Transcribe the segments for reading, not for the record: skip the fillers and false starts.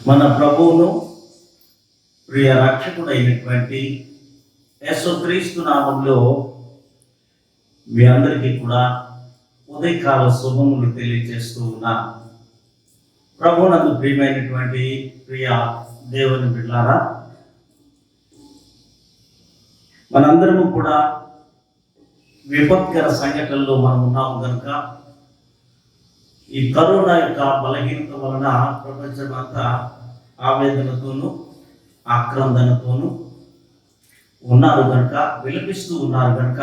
మన ప్రభువును ప్రియ రక్షకుడైనటువంటి యేసుక్రీస్తు నామంలో మీ అందరికీ కూడా ఉదయకాల శుభములు తెలియజేస్తూ ఉన్నా. ప్రభువునందు ప్రియమైనటువంటి ప్రియ దేవుని బిడ్డలారా, మనందరము కూడా విపత్కర సంఘటనలో మనం ఉన్నాము కనుక ఈ కరోనా యొక్క బలహీనత వలన ప్రపంచమంతా ఆవేదనతోనూ ఆక్రందనతోనూ ఉన్నారు కనుక, విలపిస్తూ ఉన్నారు కనుక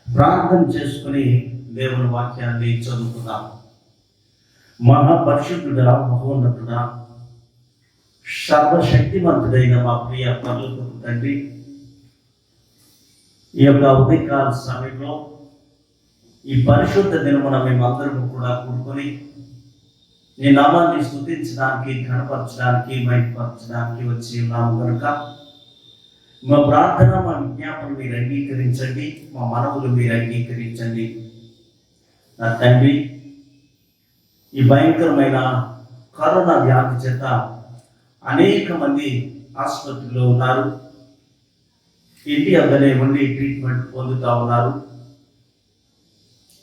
ప్రార్థన చేసుకుని దేవుని వాక్యాన్ని చదువుకుందాం. మహాపరిశుద్ధుడా, మహోన్నతుడా, సర్వశక్తిమంతుడైన మా ప్రియ పరలోకపు తండ్రి, ఈ యొక్క ఉదయకాల సమయంలో ఈ పరిశుద్ధ దినమున మేమందరము కూడా కూడుకొని నీ నామాన్ని స్తుతించడానికి, ఘనపరచడానికి, మైపరచడానికి వచ్చి ఉన్నాము కనుక మా ప్రార్థన, మా విజ్ఞాపన మీరు అంగీకరించండి, మా మనవులు మీరు అంగీకరించండి. నా తండ్రి, ఈ భయంకరమైన కరోనా వ్యాధి చేత అనేక మంది ఆసుపత్రిలో ఉన్నారు, ఇంటి వద్దనే ఉండి ట్రీట్మెంట్ పొందుతూ ఉన్నారు.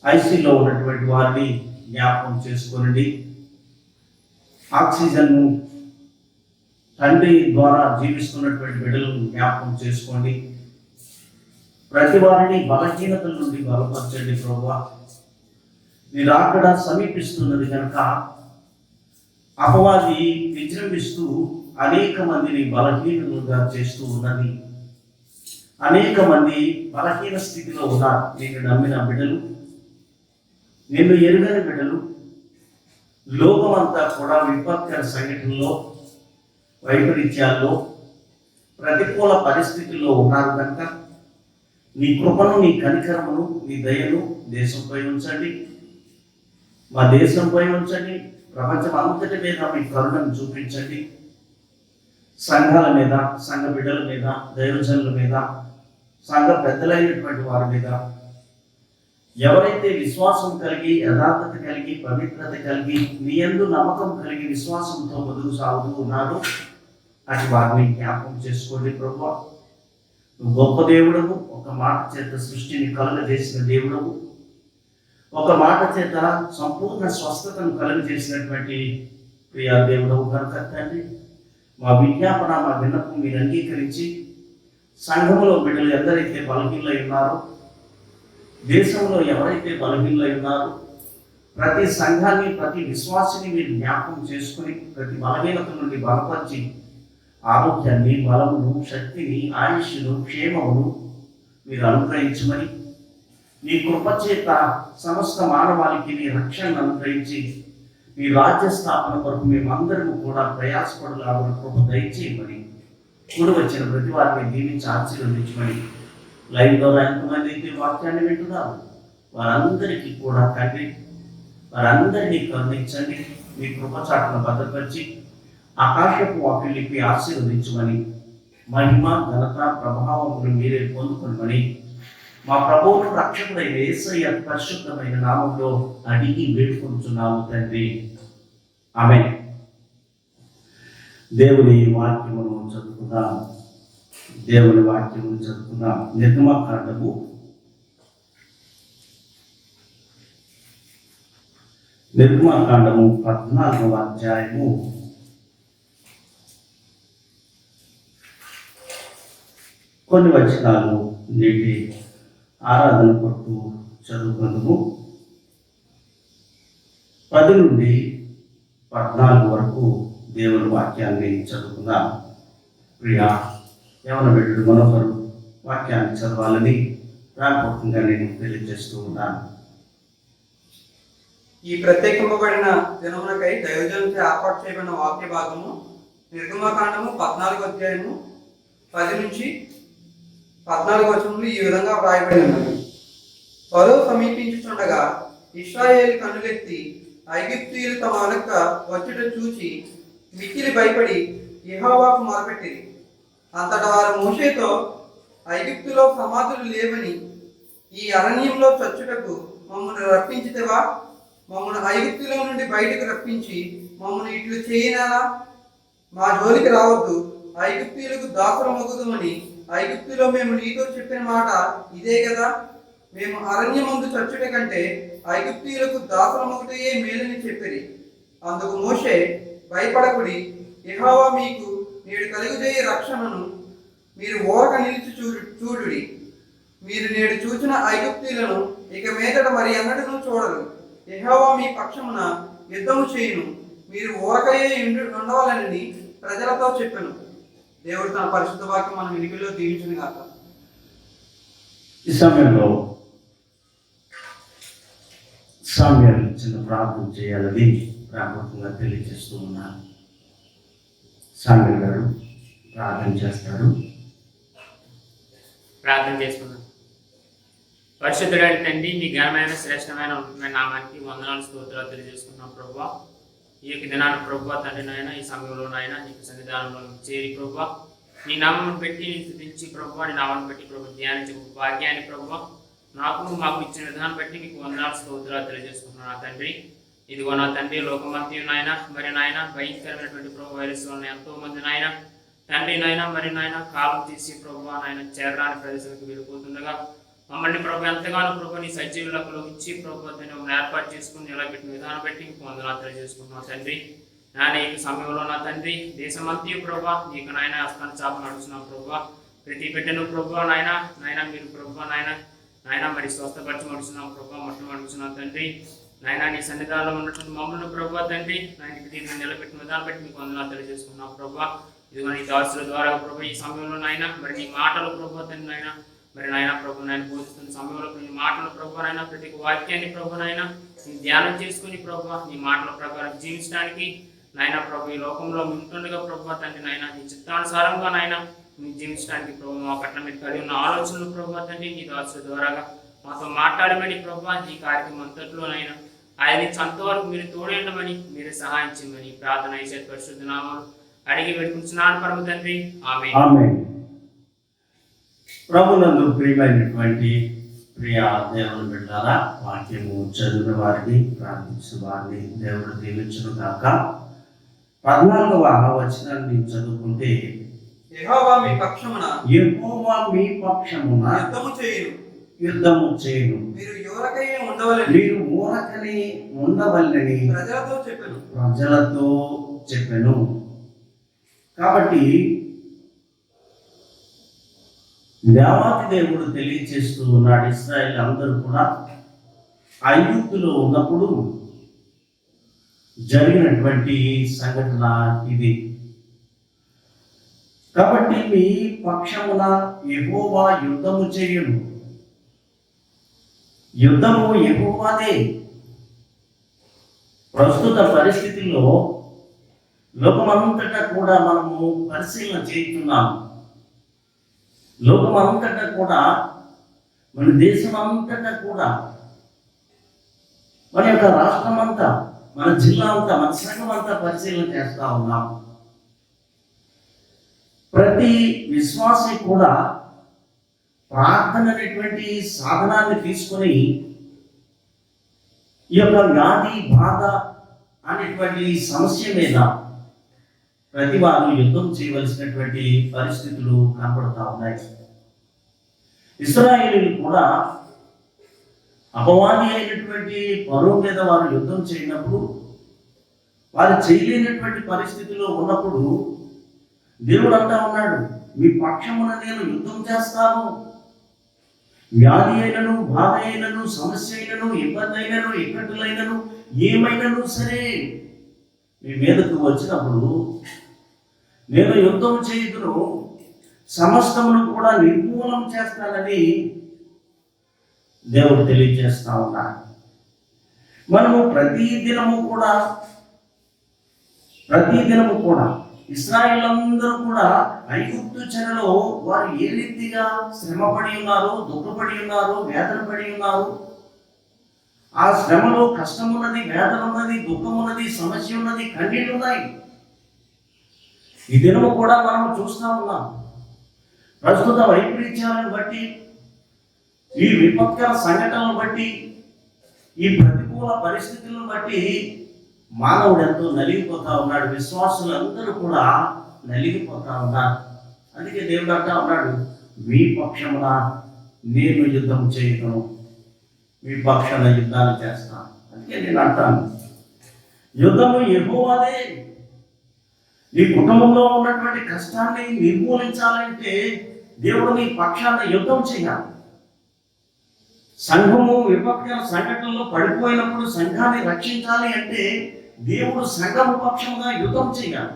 ఐసీలో ఉన్నటువంటి వారిని జ్ఞాపకం చేసుకోనండి. ఆక్సిజన్ తండ్రి ద్వారా జీవిస్తున్నటువంటి బిడ్డలను జ్ఞాపకం చేసుకోండి. ప్రతి వారిని బలహీనతల నుండి బలపరచండి ప్రభువా. మీరు అక్కడ సమీపిస్తున్నది కనుక అపవాది విజృంభిస్తూ అనేక మందిని బలహీనులుగా చేస్తూ ఉన్నది. అనేక మంది బలహీన స్థితిలో ఉన్నారు. నేను నమ్మిన బిడ్డలు, నిన్ను ఎరుగని బిడ్డలు లోకమంతా కూడా విపత్కర సంఘటనలో, వైపరీత్యాల్లో, ప్రతికూల పరిస్థితుల్లో ఉన్నారు కనుక నీ కృపను, నీ కనికరమును, నీ దయను దేశంపై ఉంచండి, మా దేశంపై ఉంచండి. ప్రపంచం అంతటి మీద మీ కరుణను చూపించండి. సంఘాల మీద, సంఘ బిడ్డల మీద, దైవజనుల మీద, సంఘ పెద్దలైనటువంటి వారి మీద, ఎవరైతే విశ్వాసం కలిగి, యథార్థత కలిగి, పవిత్రత కలిగి, నీ యందు నమ్మకం కలిగి విశ్వాసంతో ముందుకు సాగుతూ ఉన్నారో అటు వారిని జ్ఞాపకం చేసుకోండి ప్రభువా. నువ్వు గొప్ప దేవుడవు, ఒక మాట చేత సృష్టిని కలుగజేసిన దేవుడవు, ఒక మాట చేత సంపూర్ణ స్వస్థతను కలుగజేసినటువంటి ప్రియా దేవుడవు కనుక తండ్రి, మా విజ్ఞాపన, మా విన్నపం మీరు అంగీకరించి సంఘములో బిడ్డలు ఎందరైతే బలహీనలై ఉన్నారో, దేశంలో ఎవరైతే బలహీనలై ఉన్నారో, ప్రతి సంఘాన్ని, ప్రతి విశ్వాసిని మీరు జ్ఞాపకం చేసుకుని ప్రతి బలహీనత నుండి బలపరిచి ఆరోగ్యాన్ని, బలమును, శక్తిని, ఆయుష్ను, క్షేమమును మీరు అనుగ్రహించమని, నీ కృపచేత సమస్త మానవాళికి నీ రక్షణను అనుగ్రహించి మీ రాజ్య స్థాపన కొరకు మేమందరము కూడా ప్రయాసపడలాగా కృప దయచేయమని, కూడి వచ్చిన ప్రతి వారిని దీవించి ఆశీర్వదించమని, లైవ్ ద్వారా ఎంతమంది అయితే వాక్యాన్ని వింటున్నారు వారందరికీ కూడా తండ్రి, వారందరినీ కరుణించండి, మీ కృపచాటును భద్రపరిచి ఆకాశపు వాకిలిపి ఆశీర్వదించమని, మహిమ, ఘనత, ప్రభావములు మీరే పొందుకొనమని మా ప్రభువును రక్షకుడైన యేసయ్య పరిశుద్ధమైన నామంలో అడిగి వేడుకుంటున్నాము తండ్రి, ఆమేన్. దేవుని వాక్యమును చదువుకుందాం. దేవుని వాక్యమును చదువుకుందాం. నిర్గమకాండము 14వ అధ్యాయము 1 వచనాలు నేటి ఆరాధన కొరకు చదువుకుందాము. 10 నుండి 14 వరకు దేవుని వాక్యాన్ని చదువుకుందాం. ప్రియా యవన బిడ్డలు మనోహరు వాక్యాన్ని చదవాలని ప్రారంభంగా నేను తెలియజేస్తూ ఉన్నాను. ఈ ప్రత్యేకింపబడిన దినమునకై దైవజనులచే ఏర్పాటు చేయబడిన వాక్య భాగము నిర్గమకాండము 14వ అధ్యాయము 10 నుంచి 14 వచనములు ఈ విధంగా వ్రాయబడి ఉన్నది. ఫరో సమీపించుచుండగా ఇశ్రాయేలు కన్నులెత్తి ఐగుప్తీయులు తమ వెనక వచ్చుట చూచి మిక్కిలి భయపడి యెహోవాకు మొరపెట్టిరి. అంతటా వారు మోషేతో, ఐగుప్తులో సమాధులు లేవని ఈ అరణ్యంలో చచ్చుటకు మమ్మల్ని రప్పించితేవా? మమ్మల్ని ఐగుప్తులో నుండి బయటకు రప్పించి మమ్మల్ని ఇట్లు చేయనేలా, మా జోలికి రావద్దు, ఐగుప్తీయులకు దాసులమగుదుమని ఐగుప్తులో మేము నీతో చెప్పిన మాట ఇదే కదా. మేము అరణ్యమందు చచ్చుట కంటే ఐగుప్తీయులకు దాసులమగుటయే మేలని చెప్పిరి. అందుకు మోషే, భయపడకుడి, యెహోవా మీకు నేడు కలుగుజేయ రక్షణను మీరు ఓరక నిలిచి చూడుడి. మీరు నేడు చూచిన ఐగుప్తీయులను ఇక మీదట మరి ఎన్నడూ చూడరు. యెహోవా మీ పక్షమున యుద్ధము చేయును, మీరు ఓరకయే ఉండవాలని ప్రజలతో చెప్పెను. దేవుడు తన పరిశుద్ధ వాక్యం మన వినికిలో దీవించును గాక. ఈ సమయంలో సామ్యాలు చిన్న ప్రార్థన చేయాలని ప్రాముఖ్యంగా తెలియజేస్తూ ఉన్నాను. సామ్యాల్ గారు ప్రార్థన చేస్తారు. ప్రార్థన చేసుకున్నాం. పరిశుద్ధుడైన తండ్రి, మీ ఘనమైన శ్రేష్టమైన ఉన్నతమైన నామానికి వందనాలు స్తోత్రాలు తెలియజేసుకున్నాం ప్రభువా. ఈ యొక్క దినాన ప్రభువా తండ్రి నాయన, ఈ సమయంలో నాయన నీకు సన్నిధానంలో చేరి ప్రభువా నీ నామం పెట్టి నీ స్థుతించి ప్రభువా, నీ నామం పెట్టి ప్రభు ధ్యానించి భాగ్యాన్ని ప్రభువా నాకు మాకు ఇచ్చిన విధానం బట్టి మీకు వందనాలు స్తోత్రాలు తెలియజేసుకుంటున్నాను. నా తండ్రి, ఇదిగో నా తండ్రి లోకమంత్రి నాయన, మరి నాయన భయంకరమైనటువంటి ప్రభు వైరస్ వలన ఎంతో మంది నాయన తండ్రి నాయన, మరి నాయన కాలం తీసి ప్రభువా నాయన చేరరాని ప్రదేశాలకు వెళ్ళిపోతుండగా మమ్మల్ని ప్రభు ఎంతగానో ప్రభు నీ సజీవులకు ఇచ్చి ప్రభు మమ్మల్ని ఏర్పాటు చేసుకుని నిలబెట్టిన విధానం బట్టి మీకు వందనాలు తెలియజేసుకుంటున్నాను. తండ్రి నాయన, ఈ సమయంలో నా తండ్రి దేశమంతా ప్రభు నీకు నాయన హస్తాన్ని చాప నడుస్తున్నాం ప్రభు. ప్రతి బిడ్డను ప్రభు నాయన నాయన మీరు ప్రభు నాయన నాయన మరి స్వస్థపరిచి నడుస్తున్నాం ప్రభు, మొట్టమొదటి తండ్రి నాయన నీ సన్నిధానంలో ఉన్నటువంటి మమ్మల్ని ప్రభు తండ్రి నాయన నిలబెట్టిన విధానం బట్టి మీకు వందనాలు తెలియజేసుకున్నాం ప్రభు. ఇదిగో నీ దాసుల ద్వారా ప్రభు ఈ సమయంలో నాయన మరి నీ మాటలు ప్రభు తండ్రి నాయన మరి నాయన ప్రభు నాయన బోధిస్తున్న సమయంలో నీ మాటలు ప్రభు నాయన ప్రతి వాక్యాన్ని ప్రభు నాయన నీ ధ్యానం చేసుకుని ప్రభు నీ మాటల ప్రకారం జీవించడానికి నాయన ప్రభు ఈ లోకంలో ఉంటుండగా ప్రభు తండ్రి నాయన నీ చిత్తానుసారంగా నాయన మీరు జీవించడానికి ప్రభు మా పట్ల మీరు కలిగి ఉన్న ఆలోచనలు ప్రభు తండ్రి నీ దాసుల ద్వారాగా మాతో మాట్లాడమని ప్రభు ఈ కార్యక్రమం అంతట్లోనైనా ఆయన అంతవరకు మీరు తోడేయమని మీరే సహాయం చేయమని ప్రార్థన చేసే పరిశుద్ధ నామాలు అడిగి పెట్టుకుంటున్నాను పరమ తండ్రి. ఆమేన్. ప్రభునందు ప్రియమైనటువంటి ప్రియ దేవుని బిడ్డలారా, వాక్యము చదివిన వారిని ప్రార్థించిన వారిని దేవుడు దీవించును గాక. 14వ వచనాన్ని చదువుకుంటే, యెహోవా మీ పక్షమున యుద్ధము చేయును, మీరు ఊరకనే ఉండవలెనని ప్రజలతో చెప్పెను. కాబట్టి దేవాతి దేవుడు తెలియచేస్తూ ఉన్నాడు, ఇశ్రాయేల్ అందరూ కూడా ఐగుప్తులో ఉన్నప్పుడు జరిగినటువంటి సంఘటన ఇది. కాబట్టి మీ పక్షమున యెహోవా యుద్ధము చేయును. యుద్ధము యెహోవాదే. ప్రస్తుత పరిస్థితుల్లో లోకమంతటా కూడా మనము పరిశీలన చేస్తున్నాము. లోకమంతటా కూడా మన దేశం అంతటా కూడా మన యొక్క రాష్ట్రం అంతా, మన జిల్లా అంతా, మన సంఘం అంతా పరిశీలన చేస్తూ ఉన్నాం. ప్రతి విశ్వాసి కూడా ప్రార్థన అనేటువంటి సాధనాన్ని తీసుకొని ఈ యొక్క వ్యాధి బాధ అనేటువంటి సమస్య మీద ప్రతి వారు యుద్ధం చేయవలసినటువంటి పరిస్థితులు కనపడుతూ ఉన్నాయి. ఇశ్రాయేలీయులు కూడా అపవాది అయినటువంటి ఫరో మీద వారు యుద్ధం చేయనప్పుడు, వారు చేయలేనటువంటి పరిస్థితిలో ఉన్నప్పుడు దేవుడు అంటా ఉన్నాడు, మీ పక్షమున నేను యుద్ధం చేస్తాను. వ్యాధి అయినను, బాధ అయినను, సమస్య అయినను, ఇబ్బంది అయినను, ఇక్కట్టులైనను, ఏమైనను సరే మీ మీదకు వచ్చినప్పుడు నేను యుద్ధం చేయుదును, సమస్తమును కూడా నిర్మూలన చేస్తానని దేవుడు తెలియజేస్తా ఉన్నాడు. మనము ప్రతిదినము కూడా ఇశ్రాయేల్ అందరూ కూడా ఐగుప్తు చెరలో వారు ఏ రీతిగా శ్రమపడి ఉన్నారు, దుఃఖపడి ఉన్నారు, వేదన పడి ఉన్నారు. ఆ శ్రమలో కష్టం ఉన్నది, వేదన ఉన్నది, దుఃఖం ఉన్నది, సమస్య ఉన్నది, కన్నీళ్ళు ఉన్నాయి. ఈ దినము కూడా మనం చూస్తూ ఉన్నాం. ప్రస్తుత వైపరీత్యాలను బట్టి, ఈ విపత్కర సంఘటనలను బట్టి, ఈ ప్రతికూల పరిస్థితులను బట్టి మానవుడు ఎంతో నలిగిపోతా ఉన్నాడు, విశ్వాసులందరూ కూడా నలిగిపోతా ఉన్నారు. అందుకే దేవుడు అంటా ఉన్నాడు, మీ పక్షమున నేను యుద్ధం చేయను, మీ పక్షాన యుద్ధాలు చేస్తాను. అందుకే నేను అంటాను, యుద్ధము యెహోవాదే. నీ కుటుంబంలో ఉన్నటువంటి కష్టాన్ని నిర్మూలించాలంటే దేవుడు నీ పక్షాన యుద్ధం చేయాలి. సంఘము విపక్ష సంఘటనలో పడిపోయినప్పుడు సంఘాన్ని రక్షించాలి అంటే దేవుడు సంఘము పక్షంగా యుద్ధం చేయాలి.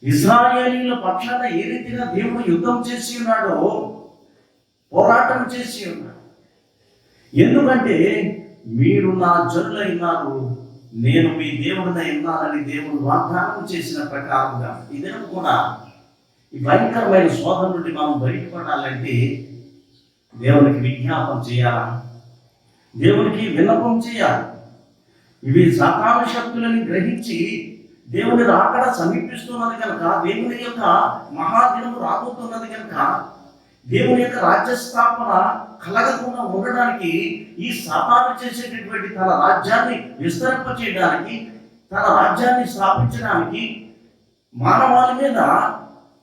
ఇశ్రాయేలీయుల పక్షాన ఏ రీతిగా దేవుడు యుద్ధం చేసి ఉన్నాడో, పోరాటం చేసి ఉన్నాడు. ఎందుకంటే మీరు నా జనులైనారు, నేను మీ దేవుడినై ఉన్నానని దేవుడు వాగ్దానం చేసిన ప్రకారంగా ఈ దినం కూడా ఈ భయంకరమైన శోధన నుండి మనం బయటపడాలంటే దేవునికి విజ్ఞాపం చేయాలా, దేవునికి విన్నపం చేయాలి. ఇవి సాతాను శక్తులని గ్రహించి దేవుని రాకడ సమీపిస్తున్నది కనుక, దేవుని యొక్క మహాదినం రాబోతున్నది కనుక, దేవుని యొక్క రాజ్య స్థాపన కలగకుండా ఉండడానికి ఈ సాతాను చేసేటటువంటి తన రాజ్యాన్ని విస్తరింప చేయడానికి, తన రాజ్యాన్ని స్థాపించడానికి మానవాళి మీద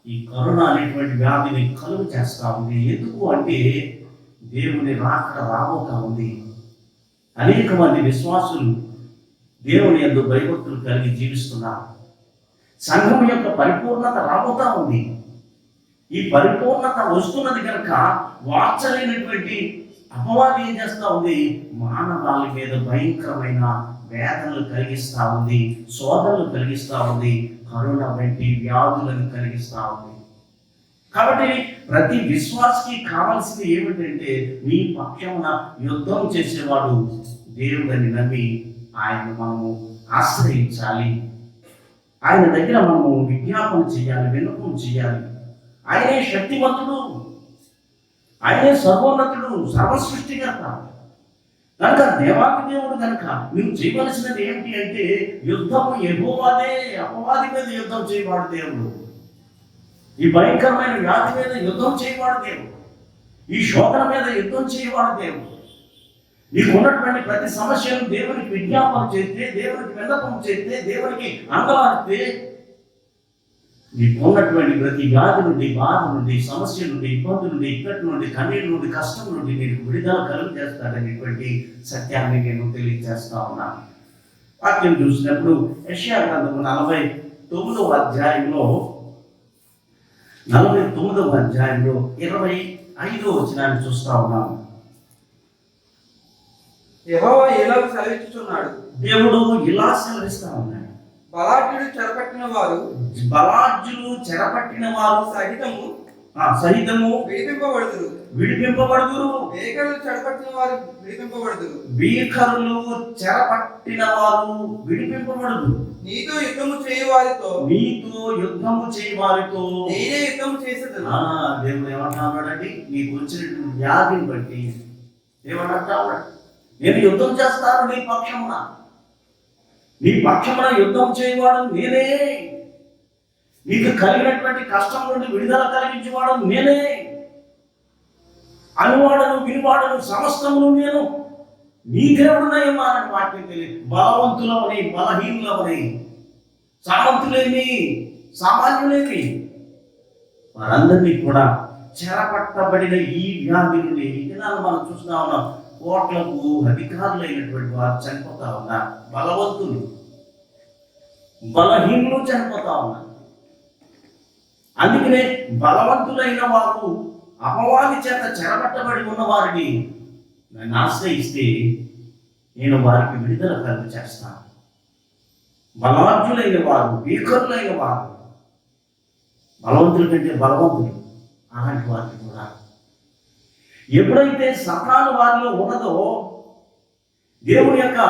ఈ కరోనా అనేటువంటి వ్యాధిని కలుగు చేస్తా ఉంది. ఎందుకు అంటే దేవుని రాకడ రాబోతా ఉంది. అనేక మంది విశ్వాసులు దేవుని యందు భయభక్తులు కలిగి జీవిస్తున్నారు. సంఘం యొక్క పరిపూర్ణత రాబోతా ఉంది. ఈ పరిపూర్ణత వస్తున్నది కనుక వార్చలేనటువంటి అపవాది ఏం చేస్తా ఉంది, మానవాళి మీద భయంకరమైన వేదనలు కలిగిస్తా ఉంది, శోధనలు కలిగిస్తా ఉంది, కరోనా వంటి వ్యాధులను కలిగిస్తా ఉంది. కాబట్టి ప్రతి విశ్వాసకి కావాల్సింది ఏమిటంటే నీ పక్షమున యుద్ధం చేసేవాడు దేవుడని నమ్మి ఆయన మనము ఆశ్రయించాలి. ఆయన దగ్గర మనము విజ్ఞాపన చేయాలి, విన్నపం చేయాలి. ఆయనే శక్తివంతుడు, ఆయనే సర్వోన్నతుడు, సర్వసృష్టికర్త కనుక, దేవాది దేవుడు కనుక నువ్వు చేయవలసినది ఏంటి అంటే యుద్ధము యెహోవాదే. అపవాది మీద యుద్ధం చేయవాడు దేవుడు, ఈ భయంకరమైన వ్యాధి మీద యుద్ధం చేయవాడు దేవుడు, ఈ శోధన మీద యుద్ధం చేయవాడు దేవుడు. నీకున్నటువంటి ప్రతి సమస్యను దేవునికి విజ్ఞాపన చేస్తే, దేవునికి విన్నపం చేస్తే, దేవునికి అంగలాడితే నీకున్నటువంటి ప్రతి వ్యాధి నుండి, బాధ నుండి, సమస్య నుండి, ఇబ్బంది నుండి, ఇక్కడి నుండి, కన్నీటి నుండి, కష్టం నుండి నీకు విడుదల కలుగు చేస్తాడనేటువంటి సత్యాన్ని నేను తెలియజేస్తా ఉన్నాను. వాక్యం చూసినప్పుడు యెషయా గ్రంథము 49వ అధ్యాయంలో 25వ వచనాన్ని చూస్తా ఉన్నాము. యెహోవా ఇలా సెలవిస్తున్నాడు, దేవుడు ఇలా సెలవిస్తా ఉన్నాడు, బలాఢ్యులు చెరపట్టిన వారు సహితము విడిపింపబడుదురు, భీకరులు చెరపట్టిన వారు విడిపింపబడుదురు. నీతో యుద్ధము చేయ వారితో నేనే యుద్ధము చేసేదను. దేవుడు ఏమంటున్నాడండి, నీకు వచ్చినటువంటి వ్యాధిని బట్టి ఏమంటున్నాడు, నేను యుద్ధం చేస్తాను నీ పక్షమున యుద్ధం చేయవాడు నేనే, నీకు కలిగినటువంటి కష్టం నుండి విడుదల కలిగించేవాడు నేనే, అనువాడను వినివాడను సమస్తమును నేను నీ దేవుడునయ్యా అని వాక్యం తెలియదు. బలవంతులవని బలహీనులవని, సామంతులేమి సామాన్యులేమి వారందరినీ కూడా చెరపట్టబడిన ఈ వ్యాధి నుండి ఈ దినాలు మనం చూస్తా ఉన్నాం. కోట్లకు అధికారులైనటువంటి వారు చనిపోతా ఉన్నారు, బలవంతులు బలహీనులు చనిపోతా ఉన్నారు. అందుకనే బలవంతులైన వారు అపవాది చేత చెరపట్టబడి ఉన్న వారిని నన్ను ఆశ్రయిస్తే నేను వారికి విడుదల కలుగు చేస్తాను. బలవంతులైన వారు, భీకరులైన వారు, బలవంతుల కంటే బలవంతులు, అలాంటి వారికి కూడా ఎప్పుడైతే సతాను వారిలో ఉన్నదో దేవుని యొక్క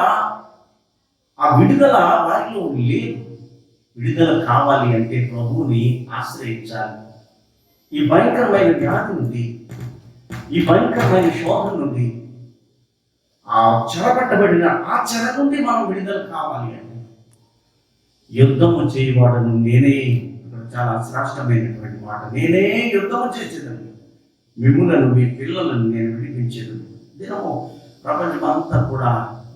ఆ విడుదల వారిలో లేదు. విడుదల కావాలి అంటే ప్రభువుని ఆశ్రయించాలి. ఈ భయంకరమైన వ్యాధి నుండి, ఈ భయంకరమైన శోధన నుండి, ఆ చెరపట్టబడిన ఆ చెర నుండి మనం విడుదల కావాలి అంటే యుద్ధము చేయవాడను నేనే. ఇక్కడ చాలా శ్రేష్టమైనటువంటి మాట, నేనే యుద్ధము చేసేదని, మిమ్ములను మీ పిల్లలను నేను విడిపించేది. దినము ప్రపంచం అంతా కూడా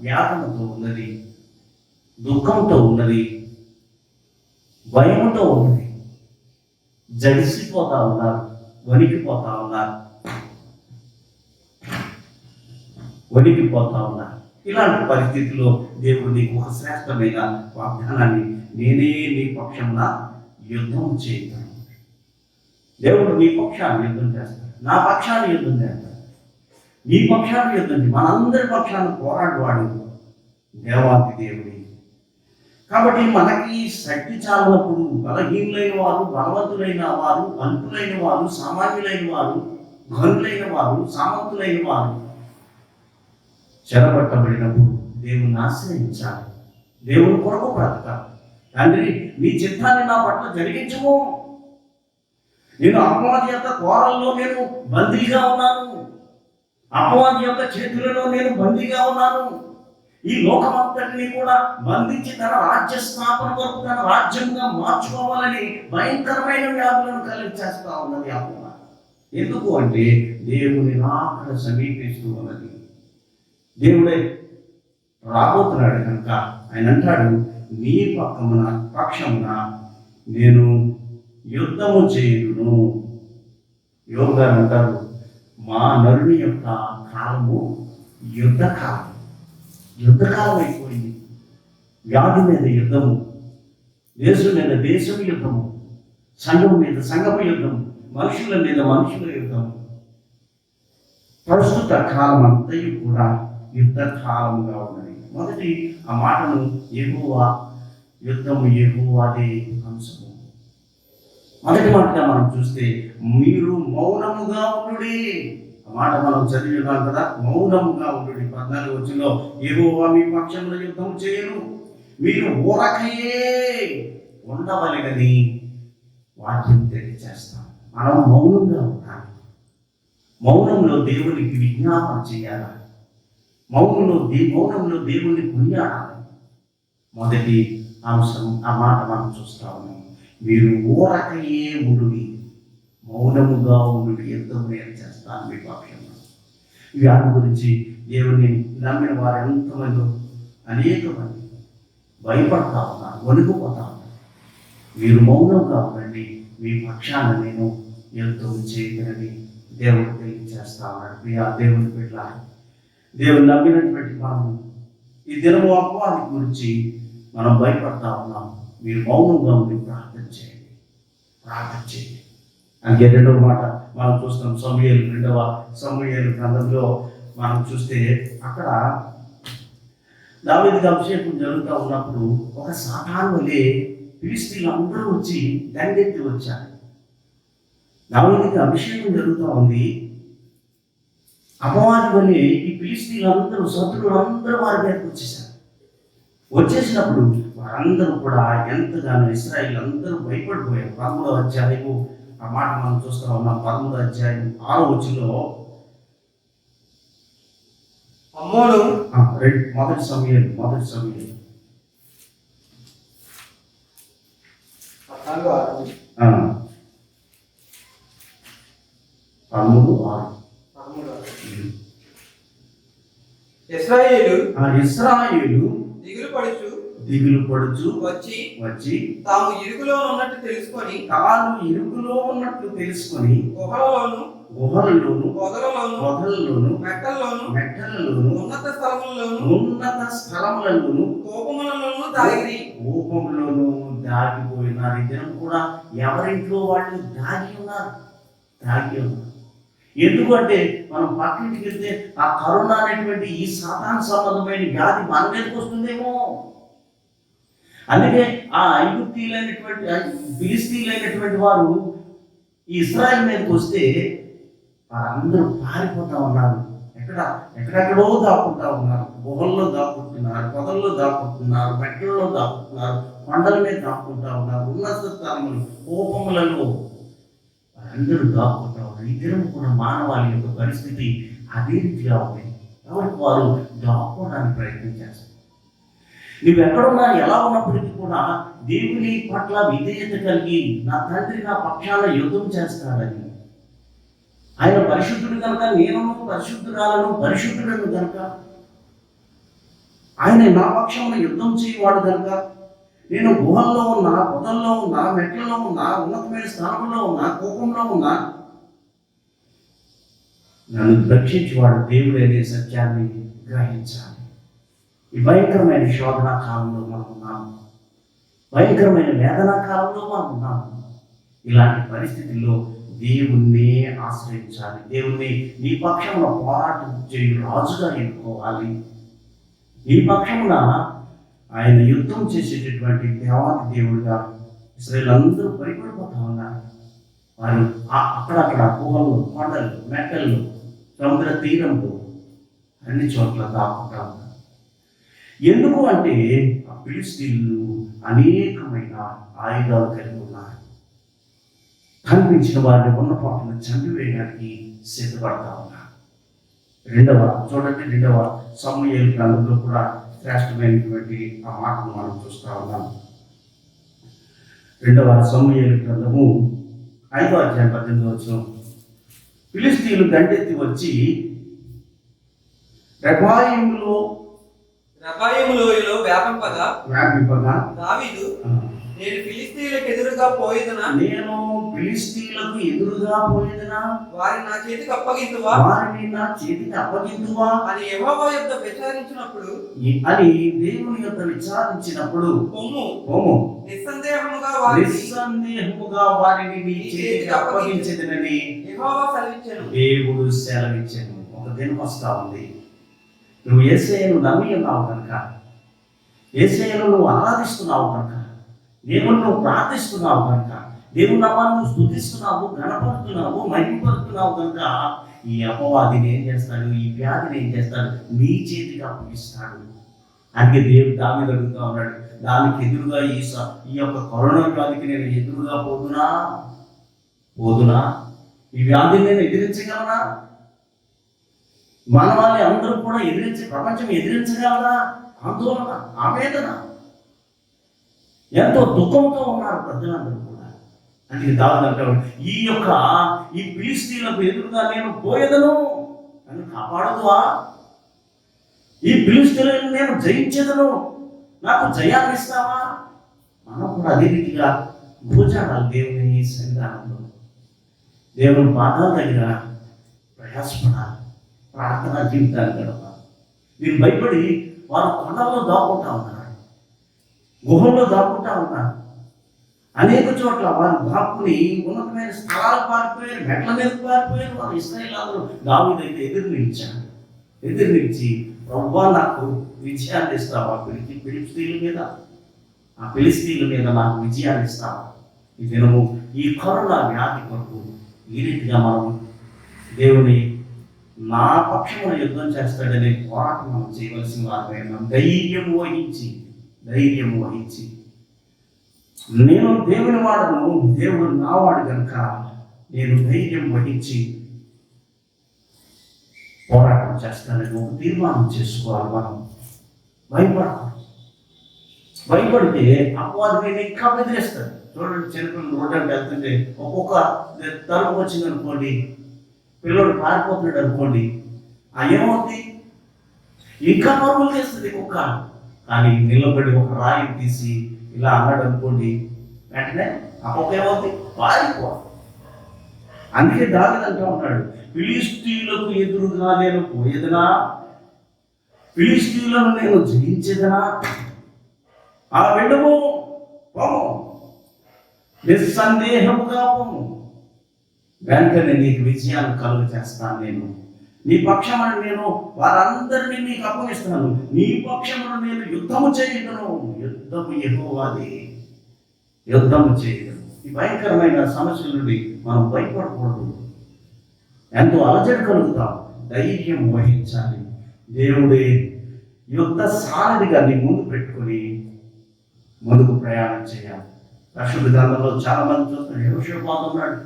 వ్యాధులతో ఉన్నది. దుఃఖంతో ఉన్నది, భయంతో ఉన్నది, జడిసిపోతా ఉన్నారు, వణికిపోతా ఉన్నారు. ఇలాంటి పరిస్థితుల్లో దేవుడు నీకు ఒక శ్రేష్టమైన వాగ్దానాన్ని, నేనే నీ పక్షంగా యుద్ధం చేయగలను. దేవుడు నీ పక్షాన్ని యుద్ధం చేస్తాడు, నా పక్షాన్ని యుద్ధం చేస్తాడు, నీ పక్షాన్ని యుద్ధం చేస్తాడు. మనందరి పక్షాన్ని పోరాడువాడు దేవాది దేవుడి. కాబట్టి మనకి శక్తి చాలినప్పుడు బలహీనులైన వారు, బలవంతులైన వారు, అల్పులైన వారు, సామాన్యులైన వారు, ఘనులైన వారు, సామంతులైన వారు చెరపట్టబడినప్పుడు దేవుని ఆశ్రయించాలి, దేవుని కొరకు బ్రతకాలి. తండ్రి, నీ చిత్తాన్ని నా పట్ల జరిగించము. నేను అపవాది యొక్క కోరల్లో నేను బందీగా ఉన్నాను, అపవాది యొక్క చేతులలో నేను బందీగా ఉన్నాను. ఈ లోకమంతటిని కూడా బంధించి తన రాజ్య స్థాపన వరకు తన రాజ్యంగా మార్చుకోవాలని భయంకరమైన వ్యాధులను కలిగించేస్తా ఉన్నది అపవాది. ఎందుకు అంటే దేవుని రాకడ సమీపిస్తూ ఉన్నది. దేవుడే రాబోతున్నాడు కనుక ఆయన అంటాడు, నీ పక్షమున నేను యుద్ధము చేయును. యోగు గారు అంటారు, మా నరుని యొక్క కాలము యుద్ధకాలం అయిపోయింది. వ్యాధి మీద యుద్ధము, దేశం మీద దేశం యుద్ధము, సంఘం మీద సంఘము యుద్ధము, మనుషుల మీద మనుషుల యుద్ధము. ప్రస్తుత కాలం అంతయు కూడా యుద్ధ కాలముగా ఉన్నది. మొదటి ఆ మాటను యెహోవా యుద్ధము, యెహోవాదే అంశము. మొదటి మాటగా మనం చూస్తే మీరు మౌనముగా ఉండుడి. ఆ మాట మనం చదివినాం కదా, మౌనముగా ఉండుడి. 14వ వచనంలో యెహోవా మీ పక్షంలో యుద్ధం చేయను, మీరు ఊరకయే ఉండవలెనని వాక్యం తెలియజేస్తాం. మనం మౌనంగా ఉండాలి, మౌనంలో దేవునికి విజ్ఞాపన చేయాలి, మౌనంలో దేవుణ్ణి కొనియాడాలి. మొదటి అంశం ఆ మాట మనం చూస్తా ఉన్నాం. మీరు ఊరకయే ఉండుడి, మౌనముగా ఉండుడి, యుద్ధం నేను చేస్తాను మీ పక్షంలో. వ్యాధి గురించి దేవుని నమ్మిన వారు ఎంతమంది, అనేక మంది భయపడతా ఉన్నారు, వణికిపోతా ఉన్నారు. మీరు మౌనంగా ఉండండి, మీ పక్షాన నేను యుద్ధం చేయగలని దేవుడు తెలియజేస్తా ఉన్నాడు. ప్రియా దేవుని బిడ్డ, దేవుని నమ్మినటువంటి మనం ఈ దినము అపవాది గురించి మనం భయపడతా ఉన్నాం. మీరు మౌనంగా ఉండి ప్రార్థన చేయండి. అందుకే రెండవ మాట మనం చూస్తాం, సమూయేలు 2వ సమూయేలు గ్రంథంలో మనం చూస్తే అక్కడ దావీదుకి అభిషేకం జరుగుతూ ఉన్నప్పుడు ఒక సాతాను వలె ఫిలిష్తీయులు అందరూ వచ్చి దండెత్తి వచ్చారు. దావీదుకి అభిషేకం జరుగుతూ ఉంది. అపవాది వలె ఈ ఫిలిష్తీయులందరూ, శత్రువులందరూ వారి మీదకి వచ్చేసినప్పుడు వారందరూ కూడా ఎంతగానో ఇశ్రాయేలు అందరూ భయపడిపోయారు. 13వ అధ్యాయము ఆ మాట మనం చూస్తూ ఉన్నాం. 13వ అధ్యాయం 6వ వచనంలో అమ్మోను మొదటి సమూయేలు 13:6 ఇశ్రాయేలు దిగులు పడుచు వచ్చి తాము ఇరుకులో ఉన్నట్టు తెలుసుకొని గుహలలోను పొదలలోను మెట్టలలోను ఉన్నత స్థలములలోను కోపములలోను దాగిపోయినారు. ఈ దినం కూడా ఎవరింట్లో వాళ్ళు దాగి ఉన్నారు. ఎందుకంటే మనం పక్కింటికి వెళ్తే ఆ కరోనా అనేటువంటి ఈ సాతాను సంబంధమైన వ్యాధి మన మీదకి వస్తుందేమో. అందుకే ఆ ఫిలిష్తీయులైనటువంటి వారు ఈ ఇశ్రాయేలు మీదకి వస్తే వారందరూ పారిపోతా ఉన్నారు. ఎక్కడెక్కడో దాక్కుంటా ఉన్నారు. గుహల్లో దాక్కుంటున్నారు, పొదల్లో దాక్కుంటున్నారు, మెట్టల్లో దాక్కుంటున్నారు, కొండల మీద దాక్కుంటా ఉన్నారు, ఉన్నత స్థలములు కోపములలో వారందరూ దాక్కుంటా ఉన్నారు. ఈ దినం కూడా మానవాళి యొక్క పరిస్థితి అదే రీతిగా ఉంది. కాబట్టి వారు దాక్కోవడానికి ప్రయత్నం చేస్తారు. నువ్వు ఎక్కడున్నా ఎలా ఉన్నప్పటికీ కూడా దేవుని పట్ల విధేయత కలిగి, నా తండ్రి నా పక్షాన యుద్ధం చేస్తాడని, ఆయన పరిశుద్ధుడు కనుక నేను పరిశుద్ధురాలను, పరిశుద్ధులను కనుక ఆయన నా పక్షమున యుద్ధం చేయవాడు కనుక నేను గుహల్లో ఉన్నా, పొదల్లో ఉన్నా, మెట్లలో ఉన్నా, ఉన్నతమైన స్థానంలో ఉన్నా, కోపంలో ఉన్నా, నన్ను రక్షించేవాడు దేవుడు అనే సత్యాన్ని గ్రహించాలి. ఈ భయంకరమైన శోధనా కాలంలో మనం ఉన్నాము, భయంకరమైన వేదనా కాలంలో మనం ఉన్నాము. ఇలాంటి పరిస్థితుల్లో దేవుణ్ణి ఆశ్రయించాలి. దేవుణ్ణి నీ పక్షమున పోరాటం చేయి రాజుగా ఎన్నుకోవాలి. నీ పక్షమున ఆయన యుద్ధం చేసేటటువంటి దేవాది దేవుడుగా ఇశ్రాయేలు అందరూ భయపడిపోతా ఉన్నారు. వారు అక్కడక్కడ గుహలు, కొండలు, మెట్టలు, సముద్ర తీరంలో అన్ని చోట్ల దాక్కుంటా ఉన్నారు. ఎందుకు అంటే ఆ ఫిలిష్తీయులు అనేకమైన ఆయుధాలు కలిగి ఉన్నారు. కనిపించిన వారిని ఉన్న పాటను చంపివేయడానికి సిద్ధపడతా ఉన్నారు. రెండవ సమూయేలు గ్రంథంలో కూడా శ్రేష్టమైనటువంటి ఆ మాటను మనం చూస్తూ ఉన్నాం. 2వ సమూయేలు గ్రంథము 5వ అధ్యాయం 18వ వచనం. ఫిలిష్తీయులు దండెత్తి వచ్చి రెఫాయీము లోయలో వ్యాపింపగా దావీదు నేను ఫిలిష్తీయులకు ఎదురుగా పోయేదనా వారిని నా చేతికి అప్పగింతువా అని యెహోవా యొద్ద విచారించినప్పుడు దేవుని యొక్క విచారించినప్పుడు పొమ్ము నిస్సందేహముగా వారిని నీ చేతికి అప్పగించేదనని యెహోవా సెలవిచ్చెను. దేవుడు సెలవిచ్చెను. ఒక దినం వస్తా ఉంది, నువ్వు యేసయ్యను నమ్మి ఉన్నావు కనుక, యేసయ్యను నువ్వు ఆరాధిస్తున్నావు కనుక, దేవుని నువ్వు ప్రార్థిస్తున్నావు కనుక, దేవుని నామాన్ని నువ్వు స్తుతిస్తున్నావు, గణపడుతున్నావు, మహిమపడుతున్నావు కనుక ఈ అపవాదిని ఏం చేస్తాడు, ఈ వ్యాధిని ఏం చేస్తాడు, నీ చేతికి అప్పగిస్తాడు. అందుకే దేవుడు దావీదు అడుగుతా ఉన్నాడు, దానికి ఎదురుగా ఈ యొక్క కరోనా వ్యాధికి నేను ఎదురుగా పోదునా ఈ వ్యాధిని నేను ఎదిరించగలనా? మానవాళి అందరూ కూడా ప్రపంచం ఎదిరించగలరా? ఆందోళన, ఆవేదన, ఎంతో దుఃఖంతో ఉన్నారు ప్రజలందరూ కూడా. అందుకే దావీదు అంటాడు, ఈ ఫిలిష్తీయులకు ఎదురుగా నేను పోయేదను, నన్ను కాపాడదువా? ఈ ఫిలిష్తీయులను నేను జయించేదను, నాకు జయాన్ని ఇస్తావా? మనం కూడా అదే రీతిగా భూజాడాలి దేవుని సన్నిధానంలో, దేవుని పాదాల దగ్గర ప్రయాసపడాలి, ప్రార్థనా జీవితాన్ని గడపాలి. దీన్ని భయపడి వారు కొండల్లో దాక్కుంటా ఉన్నారు, గుహల్లో దాక్కుంటా ఉన్నారు. అనేక చోట్ల వారు దాక్కుని ఉన్నతమైన స్థలాలకు పారిపోయారు, మెట్ల మీదకి పారిపోయారు. వారు ఇశ్రాయేలు దావీదు అయితే ఎదురు నిలిచి ప్రభువా నాకు విజయాన్ని ఇస్తావా, ఫిలిష్తీయుల మీద నాకు విజయాన్ని ఇస్తావా? ఈ దినము ఈ కరోనా వ్యాధి కొరకు ఈ రీతిగా మనం దేవుని నా పక్షమున యుద్ధం చేస్తాడనే పోరాటం మనం చేయవలసిన వారు. ధైర్యం వహించి నేను దేవుని వాడను, దేవుడు నా వాడు కనుక నేను ధైర్యం వహించి పోరాటం చేస్తానని ఒక తీర్మానం చేసుకోవాలి. మనం భయపడితే అపవాదిని ఇంకా బెదిరిస్తాడు. చూడండి, చిన్నపిల్లలు రోడ్డు వెళ్తుంటే ఒక్కొక్క తలుపు వచ్చింది అనుకోండి, పిల్లడు పారిపోతున్నాడు అనుకోండి, ఏమవుతుంది? ఇంకా పరుగులు చేస్తుంది కుక్క. కానీ నిలబడి ఒక రాయి తీసి ఇలా అన్నాడు అనుకోండి, వెంటనే ఆ కుక్క ఏమవుతుంది? పారిపోవాలి. అందుకే దావీదు అంటూ ఉన్నాడు, ఫిలిష్తీయులకు ఎదురుగా నేను పోయేదనా, ఫిలిష్తీయులను నేను జయించేదనా? వెళ్ళము, పోము, నిస్సందేహముగా పోము, వెంటనే నీకు విజయాన్ని కలుగు చేస్తాను. నేను నీ పక్షమున నేను వారందరినీ నీకు అప్పగిస్తున్నాను. నీ పక్షమున నేను యుద్ధము చేయగలను. యుద్ధము యెహోవాది, యుద్ధము చేయగలను. ఈ భయంకరమైన సమస్యల నుండి మనం భయపడకూడదు, ఎంతో అలజడి కలుగుతాం. ధైర్యం వహించాలి. దేవుడే యుద్ధ సారథిగా నీ ముందు పెట్టుకొని ముందుకు ప్రయాణం చేయాలి. పరిశుద్ధ గ్రంథంలో చాలా మంది చూస్తున్నారు. యెహోషాపాతు ఉన్నాడు,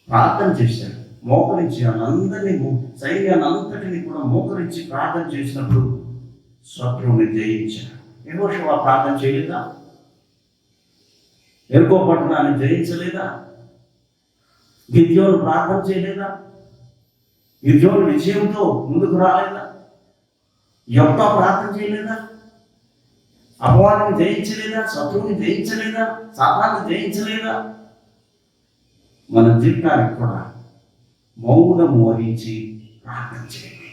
ప్రార్థన చేశాడు, మోకరించి అందరినీ సైన్యాన్ని అంతటిని కూడా మోకరించి ప్రార్థన చేసినప్పుడు శత్రువుని జయించాడు. యెహోషువ ప్రార్థన చేయలేదా? ఎరుకో పట్టణాన్ని జయించలేదా? గిద్యోను ప్రార్థన చేయలేదా? గిద్యోను విజయంతో ముందుకు రాలేదా? యెఫ్తా ప్రార్థన చేయలేదా? అపవాదిని జయించలేదా? శత్రువుని జయించలేదా? సాతాన్ని జయించలేదా? మన జీవితానికి కూడా మౌనము వహించి ప్రార్థన చేయండి.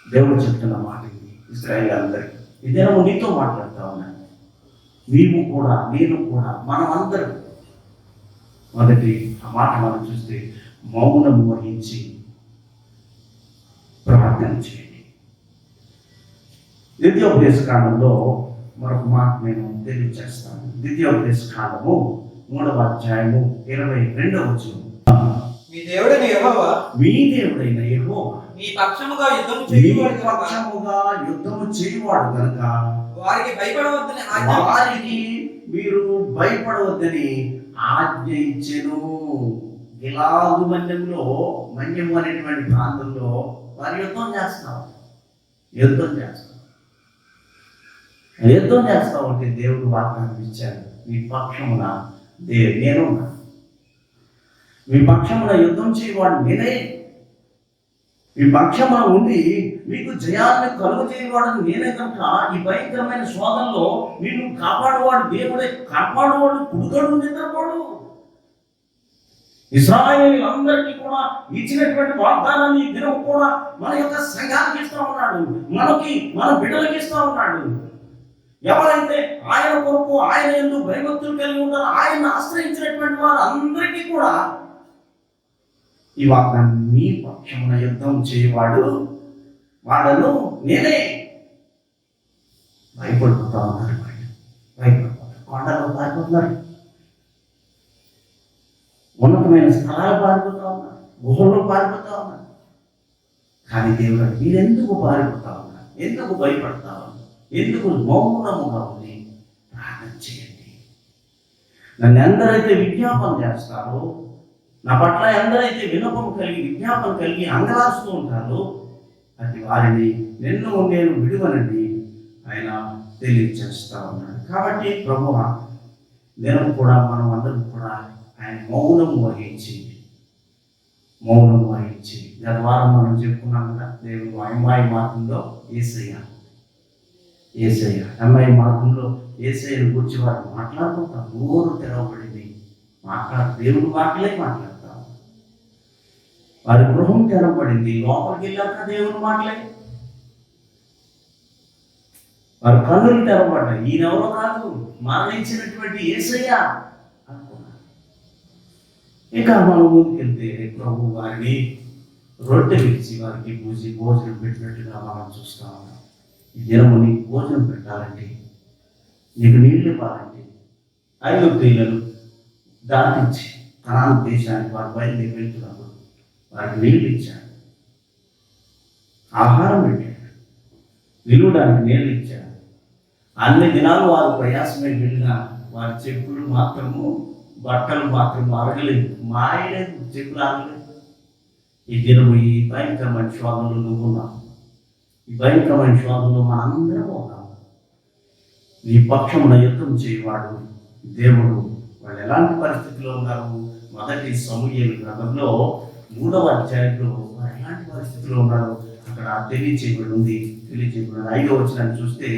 దేవుడు చెప్తున్న మాట ఇది ఇశ్రాయేలు అందరికీ. ఇదేమో నీతో మాట్లాడుతా ఉన్నాను. నీవు కూడా, నేను కూడా, మనమందరం మొదటి ఆ మాట మనం చూస్తే మౌనము వహించి ప్రార్థన చేయండి. ద్వితీయోపదేశ కాండంలో మరొక మాట నేను తెలియజేస్తాను. ద్వితీయోపదేశ కాండము 3వ అధ్యాయము 22వ వచనం. మీ దేవుడైన యెహోవా మీ దేవుడైన యెహోవా మీ పక్షముగా యుద్ధం మీ చేయువాడు కనుక పక్షముగా యుద్ధము చేయువాడు కనుక వారికి భయపడవద్దని ఆజ్ఞ వారికి మీరు భయపడవద్దని ఆజ్ఞ ఇచ్చెను. గిలాదు మన్యంలో, మన్యము అనేటువంటి ప్రాంతంలో వారు యుద్ధం చేస్తారు. యుద్ధం చేస్తాం అంటే దేవుడు వాగ్దానం ఇచ్చాడు. మీ పక్షమున నేనున్నా, మీ పక్షమున యుద్ధం చేయవాడు నేనే, మీ పక్షమున ఉండి మీకు జయాన్ని కలుగు చేయవాడు నేనే కనుక ఈ భయంకరమైన శోధనలో నిన్ను కాపాడువాడు దేవుడే. కాపాడువాడు కుడుకడు నిద్రపోడు. ఇశ్రాయేలీయులందరికీ కూడా ఇచ్చినటువంటి వాగ్దానాన్ని ఈ దినం కూడా మన యొక్క సంఘానికి ఇస్తా ఉన్నాడు, మన బిడ్డలకి ఇస్తా ఉన్నాడు. ఎవరైతే ఆయన కొరకు, ఆయన యందు భయభక్తులు కలిగి ఉంటారో, ఆయన ఆశ్రయించినటువంటి వారు అందరికీ కూడా ఈ వాగ్దానం, నీ పక్షమున యుద్ధం చేయవాడు వాడను నేనే. భయపడిపోతా ఉన్నారు, భయపడిపోతారు. కొండలో పారిపోతున్నారు, ఉన్నతమైన స్థలాలు పారిపోతా ఉన్నారు, గుహల్లో పారిపోతా ఉన్నారు. కానీ దేవుడు మీరెందుకు పారిపోతా ఉన్నారు? ఎందుకు భయపడతా ఉన్నారు? ఎందుకు మౌనముగా ఉంది? ప్రార్థన చేయండి. నన్ను ఎందరైతే విజ్ఞాపన చేస్తారో, నా పట్ల ఎందరైతే విన్నపం కలిగి, విజ్ఞాపన కలిగి అంగలాస్తూ ఉంటారో అది వారిని నేను విడువనని ఆయన తెలియజేస్తా ఉన్నాడు. కాబట్టి ప్రభువా, నేను కూడా, మనం అందరం కూడా ఆయన మౌనము వహించి గత వారం మనం చెప్పుకున్నాం కదా, దేవుడు అమ్మాయి మార్గంలో ఏసయ్య అమ్మాయి మార్గంలో ఏసయ్యను గురించి వారు మాట్లాడుకుంటాం. నోరు తెరవబడింది, దేవుడు మాటలే మాట్లాడతాం. వారి గృహం తెరవబడింది, లోపలికి వెళ్ళాక దేవుడు మాటలే. వారి కన్నులు తెరవబడ్డాయి, ఈయనెవరో కాదు, మరణించినటువంటి యేసయ్య అనుకున్నారు. ఇక మనం ముందుకెళ్తే ప్రభు వారిని రొట్టె విరిచి వారికి భోజనం పెట్టినట్టుగా మనం చూస్తా ఉన్నాం. ఈ దినము నీకు భోజనం పెట్టాలంటే, నీకు నీళ్లు ఇవ్వాలంటే, ఐగుప్తీయులను దాటించి కనాను దేశానికి వారు బయలుదేరి వెళ్తున్నప్పుడు వారికి నీళ్లు ఇచ్చాడు, ఆహారం పెట్టాడు, నిలువడానికి నీళ్ళు ఇచ్చాడు. అన్ని దినాలు వారు ప్రయాసమే వెళ్ళిన వారి చెప్పులు మాత్రము, బట్టలు మాత్రము అరగలేదు, మాయలేదు, చెప్పులు అరగలేదు. ఈ దినము ఈ భయంకరమైన శోధనలో నువ్వు ఉన్నావు, ఈ భయంకరమైన శోధనలో మనందరం ఉన్నాము. నీ పక్షమున యుద్ధం చేయవాడు దేవుడు. వాళ్ళు ఎలాంటి పరిస్థితిలో ఉన్నారు? మొదటి సమూయేలు గ్రంథంలో 3వ అధ్యాయంలో వారు ఎలాంటి పరిస్థితిలో ఉన్నారు అక్కడ తెలియచేయబడి ఉంది. 5వ వచనాన్ని చూస్తే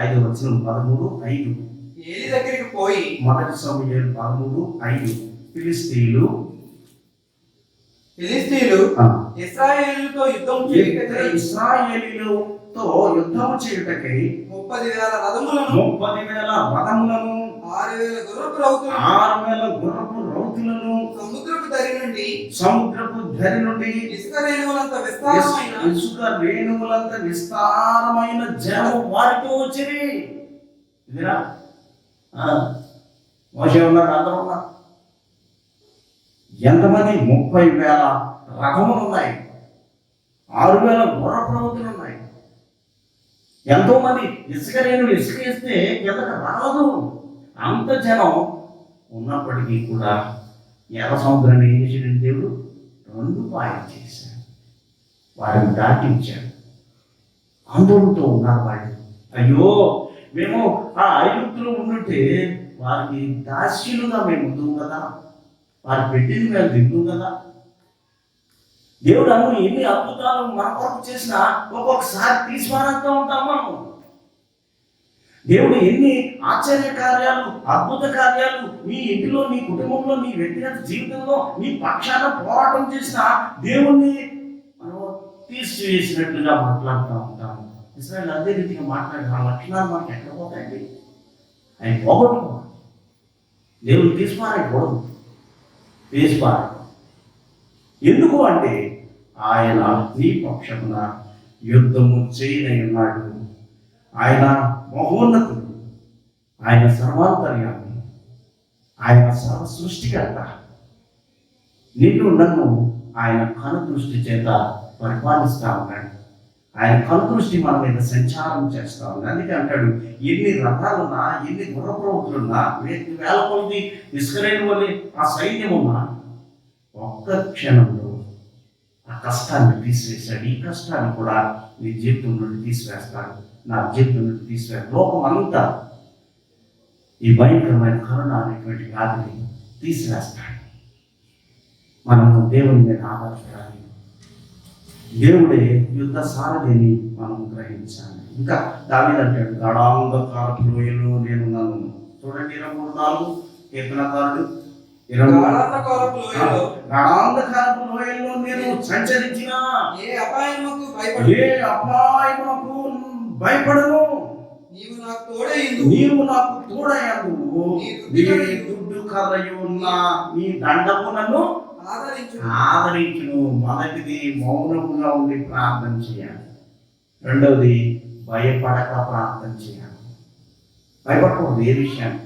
5వ వచనం 13:5. ఏలీ దగ్గరికి పోయి, మొదటి సమూయేలు 13:5. ఫిలిష్తీయులు ఇశ్రాయేలుతో యుద్ధం చేయుటకై 30,000 రథములను 6,000 గుర్రపు రౌతులను సముద్రపు ధరి నుండి ఇసుక రేణువులంత విస్తారమైన జనం వారితో వచ్చింది. ఇదిరా మోషే ఉన్నారు, అందరూ ఉన్నారు. ఎంతమంది? 30,000 రథములు ఉన్నాయి, 6,000 గుర్రపు రౌతులు ఉన్నాయి. ఎంతో మంది ఇసుక ఇస్తే కిందకి రాదు. అంత జనం ఉన్నప్పటికీ కూడా ఎర్ర సముద్రాన్ని ఏం చేసాడు దేవుడు? 2 పాయలు చేశాడు, వారిని దాటించాడు. ఆందోళనతో ఉన్నారు వాళ్ళు. అయ్యో, మేము ఆ ఐగుప్తులో ఉండుంటే వారికి దాస్యులుగా మేము ఉందాం కదా, వారు పెట్టింది మేము తింటాం కదా. దేవుడు అను ఎన్ని అద్భుతాలు మన కొరకు చేసినా ఒక్కొక్కసారి తీసిపారేస్తూ ఉంటాం మనం. దేవుడు ఎన్ని ఆశ్చర్య కార్యాలు, అద్భుత కార్యాలు నీ ఇంటిలో, నీ కుటుంబంలో, నీ వ్యక్తిగత జీవితంలో నీ పక్షాన పోరాటం చేసినా దేవుణ్ణి మనం తీసివేసినట్లుగా మాట్లాడుతూ ఉంటాము. ఇస్రాయేల్ అదే రీతిగా మాట్లాడిన ఆ లక్షణాలు మనకి ఎక్కడ పోతాయండి? ఆయన పోగొట్టుకోవాలి. దేవుడు తీసిపారేయకూడదు, తీసిపారేయకూడదు. ఎందుకు అంటే ఆయన నీ పక్షమున యుద్ధము చేయనై ఉన్నాడు. ఆయన మహోన్నతుడు, ఆయన సర్వాంతర్యామి, ఆయన సర్వ సృష్టికర్త. నిన్ను నన్ను ఆయన కనుదృష్టి చేత పరిపాలిస్తా ఉన్నాడు. ఆయన కనుదృష్టి మన మీద సంచారం చేస్తా ఉంది. అందుకే అంటాడు, ఎన్ని రథాలున్నా, ఎన్ని గుర్రప్రవృత్తులున్నా, వేల కొద్ది ఇస్రాయేలు వలె ఆ సైన్యం ఉన్నా, ఒక్క క్షణంలో ఆ కష్టాన్ని తీసివేశాడు. ఈ కష్టాన్ని కూడా నీ జీవితం నుండి తీసివేస్తాడు, నా జీవితం నుండి తీసివేస్తాడు. లోకం అంతా ఈ భయంకరమైన కరోనా అనేటువంటి వ్యాధిని తీసివేస్తాడు. మనము దేవుని మీద ఆధారపడాలి. దేవుడే యుద్ధ సారథిని మనం గ్రహించాలి. ఇంకా దావీదు అంటాడు, గాఢాంధకారపు లోయలో నేను నన్ను. చూడండి 23:4 కీర్తనకారుడు. గాఢాంధకారపు లోయలో లోయల్లో నేను సంచరించిన ఏ అపాయమునకు భయపడను. నీవు నాకు తోడైందు. నీ దుడ్డు కర్రయు నీ దండము నన్ను ఆదరించును. మొదటిది మౌనముగా ఉండి ప్రార్థన చేయాలి. రెండవది భయపడక ప్రార్థన చేయాలి. భయపడకూడదు ఏ విషయాన్ని.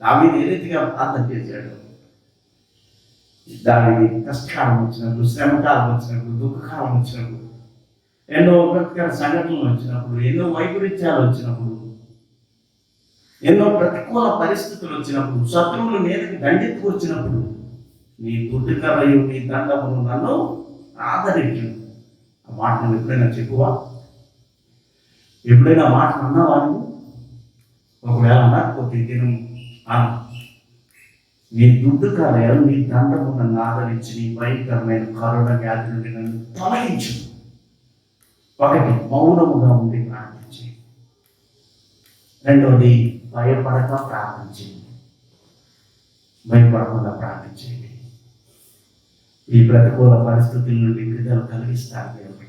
దావీదు ఏ రీతిగా ప్రార్థన చేశాడు? దానికి కష్టకాలం వచ్చినప్పుడు, శ్రమకాలం వచ్చినప్పుడు, దుఃఖకాలం వచ్చినప్పుడు, ఎన్నో ప్రతికర సంఘటనలు వచ్చినప్పుడు, ఎన్నో వైపరీత్యాలు వచ్చినప్పుడు, ఎన్నో ప్రతికూల పరిస్థితులు వచ్చినప్పుడు, శత్రువులు మీదకి దండెత్తుకు వచ్చినప్పుడు, నీ దుడ్డు కర్రయు నీ దండమును నన్ను ఆదరించు. ఆ మాట నువ్వు ఎప్పుడైనా చెప్పువా? ఎప్పుడైనా మాట అన్నావా నువ్వు? ఒకవేళ అనకపోతే దినం అను. నీ దుడ్డు కార్యాలు నీ దండము నన్ను ఆదరించి నీ భయంకరమైన కరోనా వ్యాధి నుండి నన్ను తొలగించు. ఒకటి మౌనముగా ఉండి ప్రార్థించి, రెండవది భయపడక ప్రార్థించండి. భయపడకుండా ప్రార్థించండి. ఈ ప్రతికూల పరిస్థితుల నుండి విడుదల కలిగిస్తారు దేవుడు.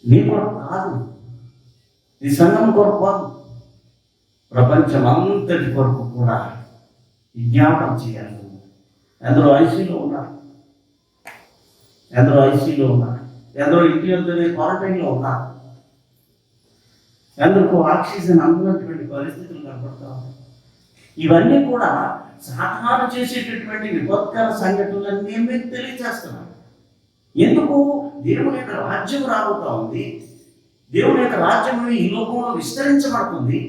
నీ కొరకు కాదు, నీ సంఘం కొరకు కాదు, ప్రపంచం అంతటి కొరకు కూడా విజ్ఞాపన చేయాలి. ఎందరో ఐసీలో ఉన్నారు, ఎందరో ఇంటి వద్దనే క్వారంటైన్లో ఉన్నారు, ఎందరికో ఆక్సిజన్ అందనటువంటి పరిస్థితులు కనపడతా ఉన్నాయి. ఇవన్నీ కూడా సాధారణ చేసేటటువంటి విపత్కర సంఘటనలన్నీ మీకు తెలియజేస్తున్నాను. ఎందుకు? దేవుని యొక్క రాజ్యం రాబోతా ఉంది. దేవుని యొక్క రాజ్యం ఈ లోకంలో విస్తరించబడుతుంది.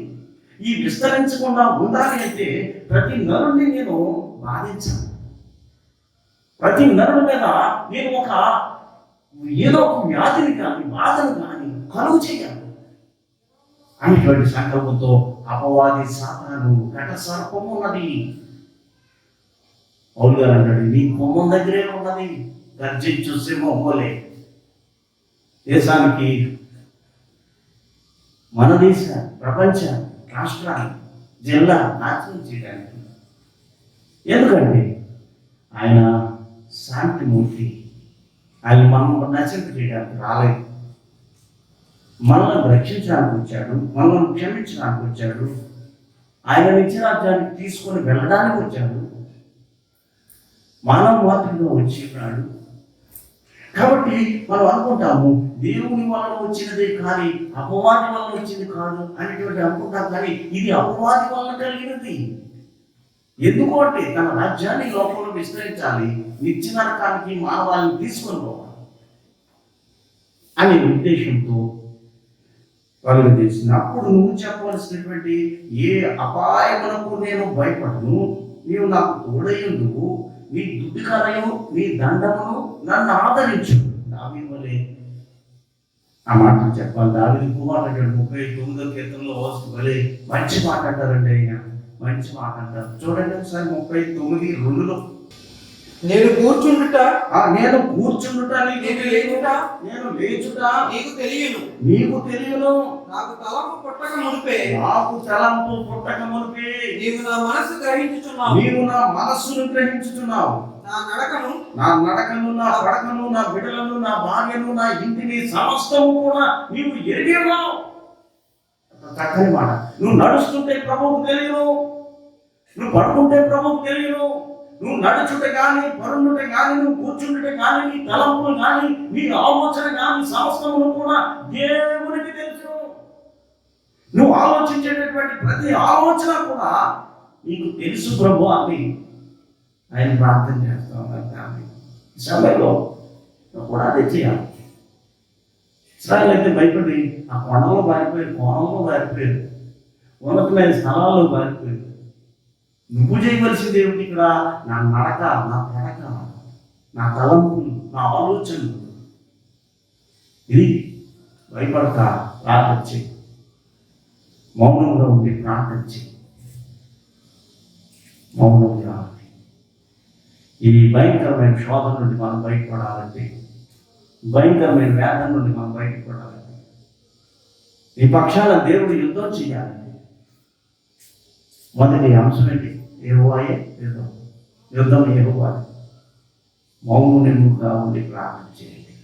ఈ విస్తరించకుండా ఉండాలి అంటే ప్రతి నరుడిని నేను బాధించాను. ప్రతి నరుడి మీద నేను ఏదో ఒక వ్యాధిని కానీ బాధను కానీ కలుగు చేయాలి అనేటువంటి సంకల్పంతో అపవాది సాతాను ఘట సర్పము ఉన్నది. పౌలు గారు అంటాడు, నీ కొమ్మం దగ్గరే ఉన్నది, గర్జించు సింహం వలె. దేశానికి, మన దేశ, ప్రపంచ రాష్ట్రాన్ని, జిల్లా నాశనం చేయడానికి. ఎందుకంటే ఆయన శాంతిమూర్తి. ఆయన మనం నశింప చేయడానికి రాలేదు. మనల్ని రక్షించడానికి వచ్చాడు, మనల్ని క్షమించడానికి వచ్చాడు, ఆయన నిత్యరాజ్యానికి తీసుకొని వెళ్ళడానికి వచ్చాడు, మానవ మాతృగా వచ్చినాడు. కాబట్టి మనం అనుకుంటాము దేవుని వలన వచ్చినదే కానీ అపవాది వలన వచ్చింది కాదు అనేటువంటి అనుకుంటాం. కానీ ఇది అపవాది వలన కలిగినది. ఎందుకు అంటే తన రాజ్యాన్ని లోకంలో విస్తరించాలి, నిత్య నరకానికి మానవాళ్ళని తీసుకొని పోవాలి అనే ఉద్దేశంతో కలుగజేసింది. అప్పుడు నువ్వు చెప్పవలసినటువంటి, ఏ అపాయమునకు నేను భయపడను, నీవు నాకు తోడయ్యందుకు, నీ దుడ్డుకరయు నీ దండమును నన్ను ఆదరించు. దావీదు వలె ఆ మాటలు చెప్పాలి. దావీదు కుమారుడు అంటాడు 39వ కీర్తనలో వలె మంచి మాట అంటారండి. ఆయన మంచి మాట అంటారు. చూడండి ఒకసారి 39:2 నేను కూర్చుండుట నేను కూర్చుండుట నీకు నేను తెలియను. లేచుట నేను లేచుట నీకు తెలియను. నీకు తెలియను. నాకు తలపు పుట్టక మునిపే నాకు తలంపు పుట్టక మునిపే నీవు నా మనసు గ్రహించుచున్నావు. నీవు నా మనస్సును గ్రహించుచున్నావు. నా నడకను నా నడకను, నా పడకను, నా బిడ్డలను, నా భార్యను, నా ఇంటిని సమస్తము కూడా నీవు ఎరిగి ఉన్నావు. చక్కని మాట. నువ్వు నడుస్తుంటే ప్రభువుకు తెలియను, నువ్వు పడుకుంటే ప్రభువుకు తెలియను, నువ్వు నడుచుట కానీ, పరుండుట కానీ, నువ్వు కూర్చుంటే కానీ, నీ తలంపులు కానీ, నీ ఆలోచన కానీ సమస్తమును కూడా దేవునికి తెలుసు. నువ్వు ఆలోచించేటటువంటి ప్రతి ఆలోచన కూడా నీకు తెలుసు ప్రభు అని ఆయన ప్రార్థన చేస్తా ఉన్నారు. కానీ ఈ సమయంలో నువ్వు కూడా అదే చేయాలి. ఇస్రాయేల్ అయితే భయపడి ఆ కొండలో పారిపోయారు, కోణంలో పారిపోయారు, ఉన్నతమైన స్థలాల్లో పారిపోయారు. నువ్వు చేయవలసింది ఏమిటి ఇక్కడ? నా నడక, నా పడక, నా తలంపులు, నా ఆలోచనలు, ఇది భయపడక ప్రార్థన చేయి. మౌనంగా ఉండి ప్రార్థన చేయి. మౌనంగా ఈ భయంకరమైన శోధన నుండి మనం బయటపడాలంటే, భయంకరమైన వేదన నుండి మనం బయటపడాలంటే, ఈ పక్షాన దేవుడు యుద్ధం చేయాలంటే మొదటి అంశం ఏంటి? యెహోవాయే యుద్ధం. యుద్ధం యెహోవాయే. మౌనంగా ఉండి ప్రార్థన చేయండి.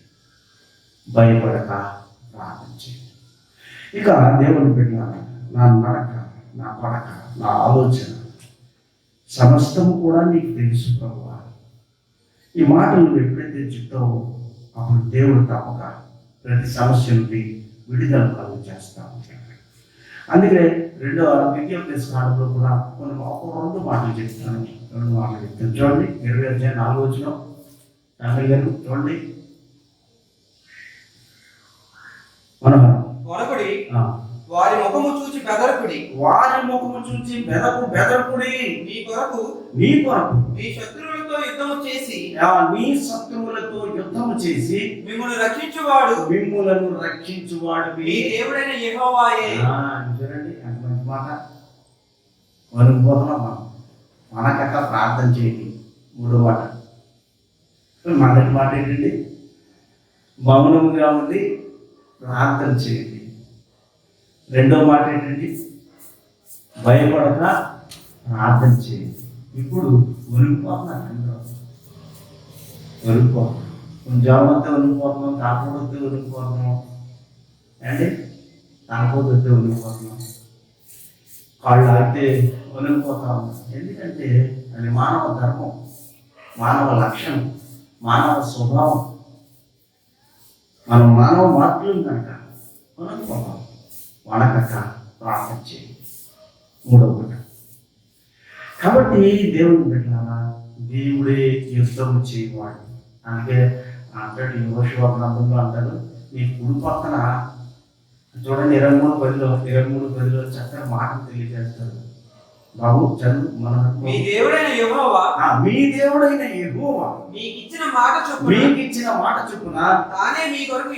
భయపడక ప్రార్థన చేయండి. ఇక దేవుని బిడ్డలారా, నా నడక, నా పడక, నా ఆలోచన సమస్తము కూడా నీకు తెలుసు ప్రభువా. ఈ మాటలు నువ్వు ఎప్పుడైతే చెప్తావో అప్పుడు దేవుడు తప్పక ప్రతి సమస్య నుండి విడుదల కలుగు చేస్తా ఉంటాడు. అందుకే రెండవ విజ్ఞప్తిలో కూడా మనం ఒక 2 మాటలు చెప్తాను. 2 మాటలు చెప్తాను. చూడండి, 20-4 తమిళ గారు చూడండి. మనోహరం. వరకుడి వారి ముఖము చూచి బెదరకుడి. వారి ముఖము చూచి బెదరకుడి. మీ కొరకు మీ కొరకు మీ శత్రువులతో యుద్ధము చేసి మీ శత్రువులతో యుద్ధము చేసి మిమ్మల్ని రక్షించువాడు మిమ్ములను రక్షించువాడు మీ దేవుడైన యెహోవాయే. చూడండి, అంత మంచి మాట. వణికిపోతున్నాం మనం. మనకక్క ప్రార్థన చేయండి. 3వ మాట. మొదటి మాట ఏంటండి? మౌనంగా ఉండి ప్రార్థన చేయండి. 2వ మాట ఏంటండి? భయపడక ప్రార్థన చేయండి. ఇప్పుడు వణికిపోతున్నాను. వణికిపోతున్నాం. కొంచెం వస్తే వణికిపోతున్నాం, తాకపోతే వస్తే వణికిపోతున్నాం అండి. తాకపోతే వస్తే వణికిపోతున్నాం, కాళ్ళు ఆగితే వణికిపోతా ఉన్నాం. ఎందుకంటే అది మానవ ధర్మం, మానవ లక్షణం, మానవ స్వభావం. మనం మానవ మార్పులు కనుక వణికిపోతాం. వణకక ప్రార్థన చేయండి. 3వ మాట. కాబట్టి దేవుని బిడ్డలారా, దేవుడే యుద్ధం చేయవాడు. అంటే అంటాడు యెహోషువ గ్రంథంలో అంటారు, నీ కుడి పక్కన చూడండి 23:10 చక్కని మాటలు తెలియజేస్తారు. బాబు చదువు. మీ దేవుడైన యెహోవా మీ దేవుడైన యెహోవా మీకు ఇచ్చిన మాట చొప్పున తానే మీ కొరకు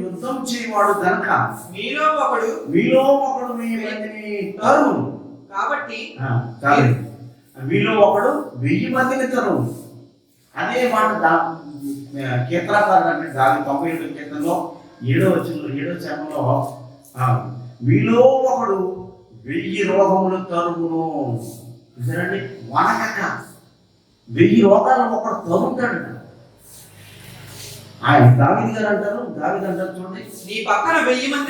యుద్ధం చేయవాడు కనుక మీలో ఒకడు మీ మందిని తరుము. కాబట్టి మీలో ఒకడు 1000 మందిని తరుము. అదే మాట కీర్తనకారుడు అంటే దాని 91 కీర్తనలో 7వ చరణంలో మీలో ఒకడు 1000 రోగములు తరుగును. చూసారండి, వనకక 1000 రోగాలు ఒకడు తరుగుతాడు. ఆయన దావీదు గారు అంటారు చూడండి, నీ పక్కన 1000 మంది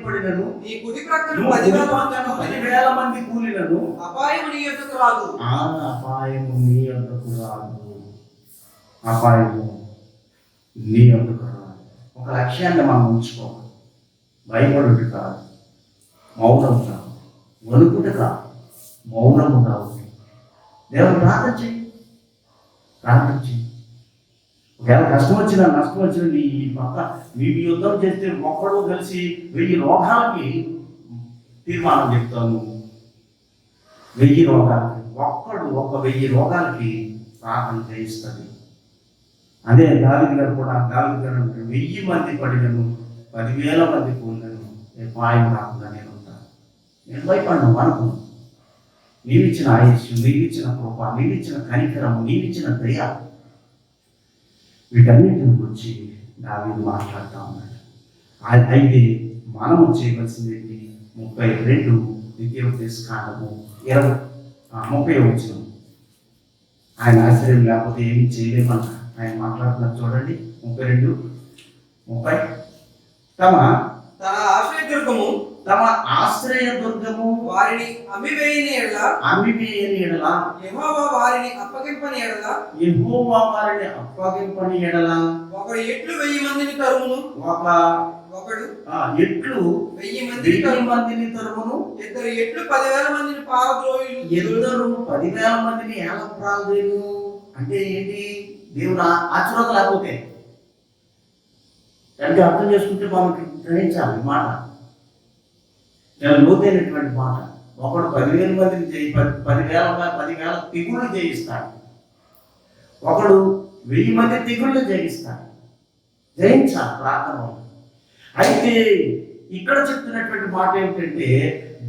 పడినను, నీ కుడి ప్రక్కన 10,000 మంది కూలినను అపాయము నీ యొద్దకు రాదు. అపాయము నీ యొద్దకు రాదు. అపాయము నీ యొద్దకు రాదు. ఒక లక్ష్యాన్ని మనం ఉంచుకోవాలి. భయపడుట కాదు, మౌనం కాదు, వణుకుట కాదు, మౌనము కాదు. దేవుడు ప్రార్థన చేయి. ఒకవేళ కష్టం వచ్చినా నష్టం వచ్చినా నీ పక్క నీకు యుద్ధం చేస్తే ఒక్కడు కలిసి 1000 రోగాలకి తీర్మానం చెప్తాను. 1000 రోగాలకి ఒక 1000 రోగాలకి ప్రార్థన చేయిస్తుంది. అదే దావీదు గారు 1000 మంది పడినను 10,000 మంది కూలినను పాయం రాకుండా నేను ఉంటాను. నేను భయపడినా అనుకున్నాను. నీవిచ్చిన ఆయుష్షు, నీవిచ్చిన కృప, నీవిచ్చిన కనికరము, నీవిచ్చిన దయ, వీటన్నిటిని గురించి దావీదు మాట్లాడుతూ ఉన్నాడు. అయితే మనము చేయవలసింది 32 ద్వితీయోపదేశకాండము 30 వచనం. ఆయన ఆశ్చర్యం లేకపోతే ఏమి చేయలేమన్న ఆయన మాట్లాడుతున్నారు చూడండి. 32:30 తమ ఆశ్రయ దుర్గము వారిని అమ్మివేయని ఎడల యెహోవా వారిని అప్పగింపని ఎడల ఒకడు ఎట్లు 1000 మందిని తరుమును, ఒకడు ఎట్లు 1000 మందిని తరుమును, ఇద్దరు ఎట్లు 10,000 మందిని పారద్రోయులు, ఇద్దరు 10,000 మందిని ఏలప్రాలు. అంటే ఏంటి? దేవుడు ఆశీర్వాదం లేకపోతే దానికి అర్థం చేసుకుంటే మనకి గ్రహించాలి మాట. చాలా లోతైనటువంటి మాట. ఒకడు 10,000 మందిని 10,000 తెగుళ్ళు జయిస్తాడు, ఒకడు 1000 మంది తెగుళ్ళు జయిస్తాడు. జయించాలి ప్రార్థన. అయితే ఇక్కడ చెప్తున్నటువంటి మాట ఏమిటంటే,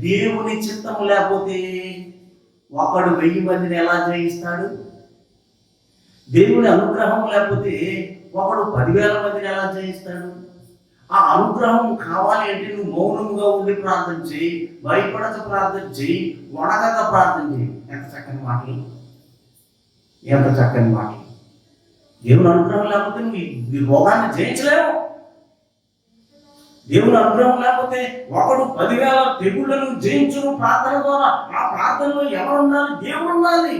దేవుని చిత్తం లేకపోతే ఒకడు 1000 మందిని ఎలా జయిస్తాడు? దేవుని అనుగ్రహం లేకపోతే ఒకడు 10,000 మందిని ఎలా జయిస్తాడు? ఆ అనుగ్రహం కావాలి అంటే నువ్వు మౌనంగా ఉండి ప్రార్థన చేయి, భయపడక ప్రార్థన చేయి, వణకక ప్రార్థన చేయి. ఎంత చక్కని మాటలు, ఎంత చక్కని మాటలు. దేవుని అనుగ్రహం లేకపోతే నువ్వు ఈ రోగాన్ని జయించలేవు. దేవుని అనుగ్రహం లేకపోతే ఒకడు 10,000 తెగుళ్లను జయించును ప్రార్థన ద్వారా. ఆ ప్రార్థనలో ఎవరు ఉండాలి? దేవుడు ఉండాలి.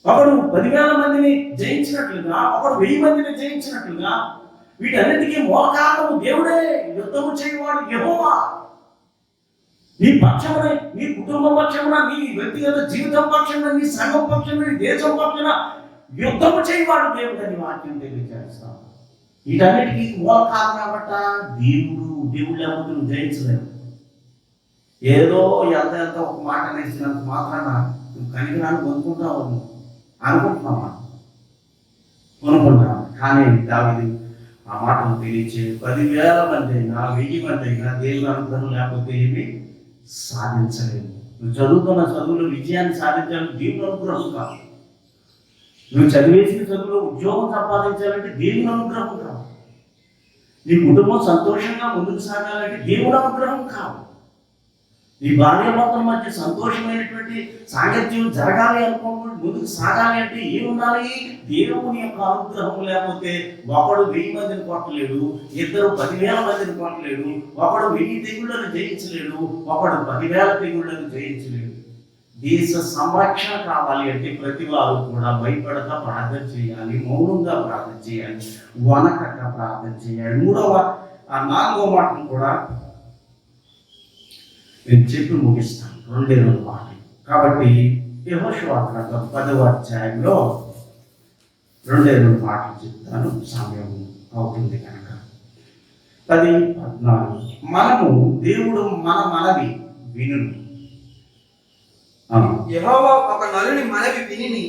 ఒకడు 10,000 మందిని జయించినట్లుగా, ఒకడు 1000 మందిని జయించినట్లుగా వీటన్నిటికీ మూల కారణము దేవుడే. యుద్ధము చేయవాడు యెహోవా. నీ పక్షమున, నీ కుటుంబ పక్షమున, నీ వ్యక్తిగత జీవితం పక్షమున, నీ సంఘం పక్షమున, నీ దేశం పక్షమున యుద్ధము చేయవాడు దేవుడు అని వాక్యం తెలియజేస్తాం. వీటన్నిటికీ మూల కారణం బట్ట దేవుడు లేకపోతే నువ్వు జయించలేవు. ఏదో ఎంత ఒక మాట నేర్చినంత మాత్రాన నువ్వు కనికరాన్ని పొందుకుంటావు అనుకుంటున్నావా? కొనుక్కుంటావు. కానీ దావీదు ఆ మాటను తెలియచే 10,000 మంది అయినా 1000 మంది అయినా దేవుని అనుగ్రహం లేకపోతే ఏమి సాధించలేము. నువ్వు చదువుతున్న చదువులో విజయాన్ని సాధించాలంటే దేవుని అనుగ్రహం కాదు. నువ్వు చదివేసిన చదువులో ఉద్యోగం సంపాదించాలంటే దేవుని అనుగ్రహం కాదు. నీ కుటుంబం సంతోషంగా ముందుకు సాగాలంటే దేవుని అనుగ్రహం కాదు. నీ భార్యాభర్తల మధ్య సంతోషమైనటువంటి సాంగత్యం జరగాలి అనుకోకుండా ముందుకు సాగాలి అంటే ఏముండాలి? దేవుని యొక్క అనుగ్రహం లేకపోతే ఒకడు 1000 మందిని కొట్టలేడు, ఇద్దరు 10,000 మందిని కొట్టలేడు, ఒకడు 1000 తెగుళ్లను జయించలేడు, ఒకడు 10,000 తెగుళ్లను జయించలేడు. దేశ సంరక్షణ కావాలి అంటే ప్రతి వారు కూడా భయపడక ప్రార్థన చేయాలి, మౌనంగా ప్రార్థన చేయాలి, వనకక ప్రార్థన చేయాలి. 4వ మాటను కూడా నేను చెప్పి ముగిస్తాను. 2 మాటలు. కాబట్టి యెహోషువ గ్రంథం 10వ అధ్యాయంలో 2 మాటలు చెప్తాను, సమయం అవుతుంది కనుక. 10:14 మనము దేవుడు మన మనవి వినును. యెహోవా ఒక నరుని మనవి వినని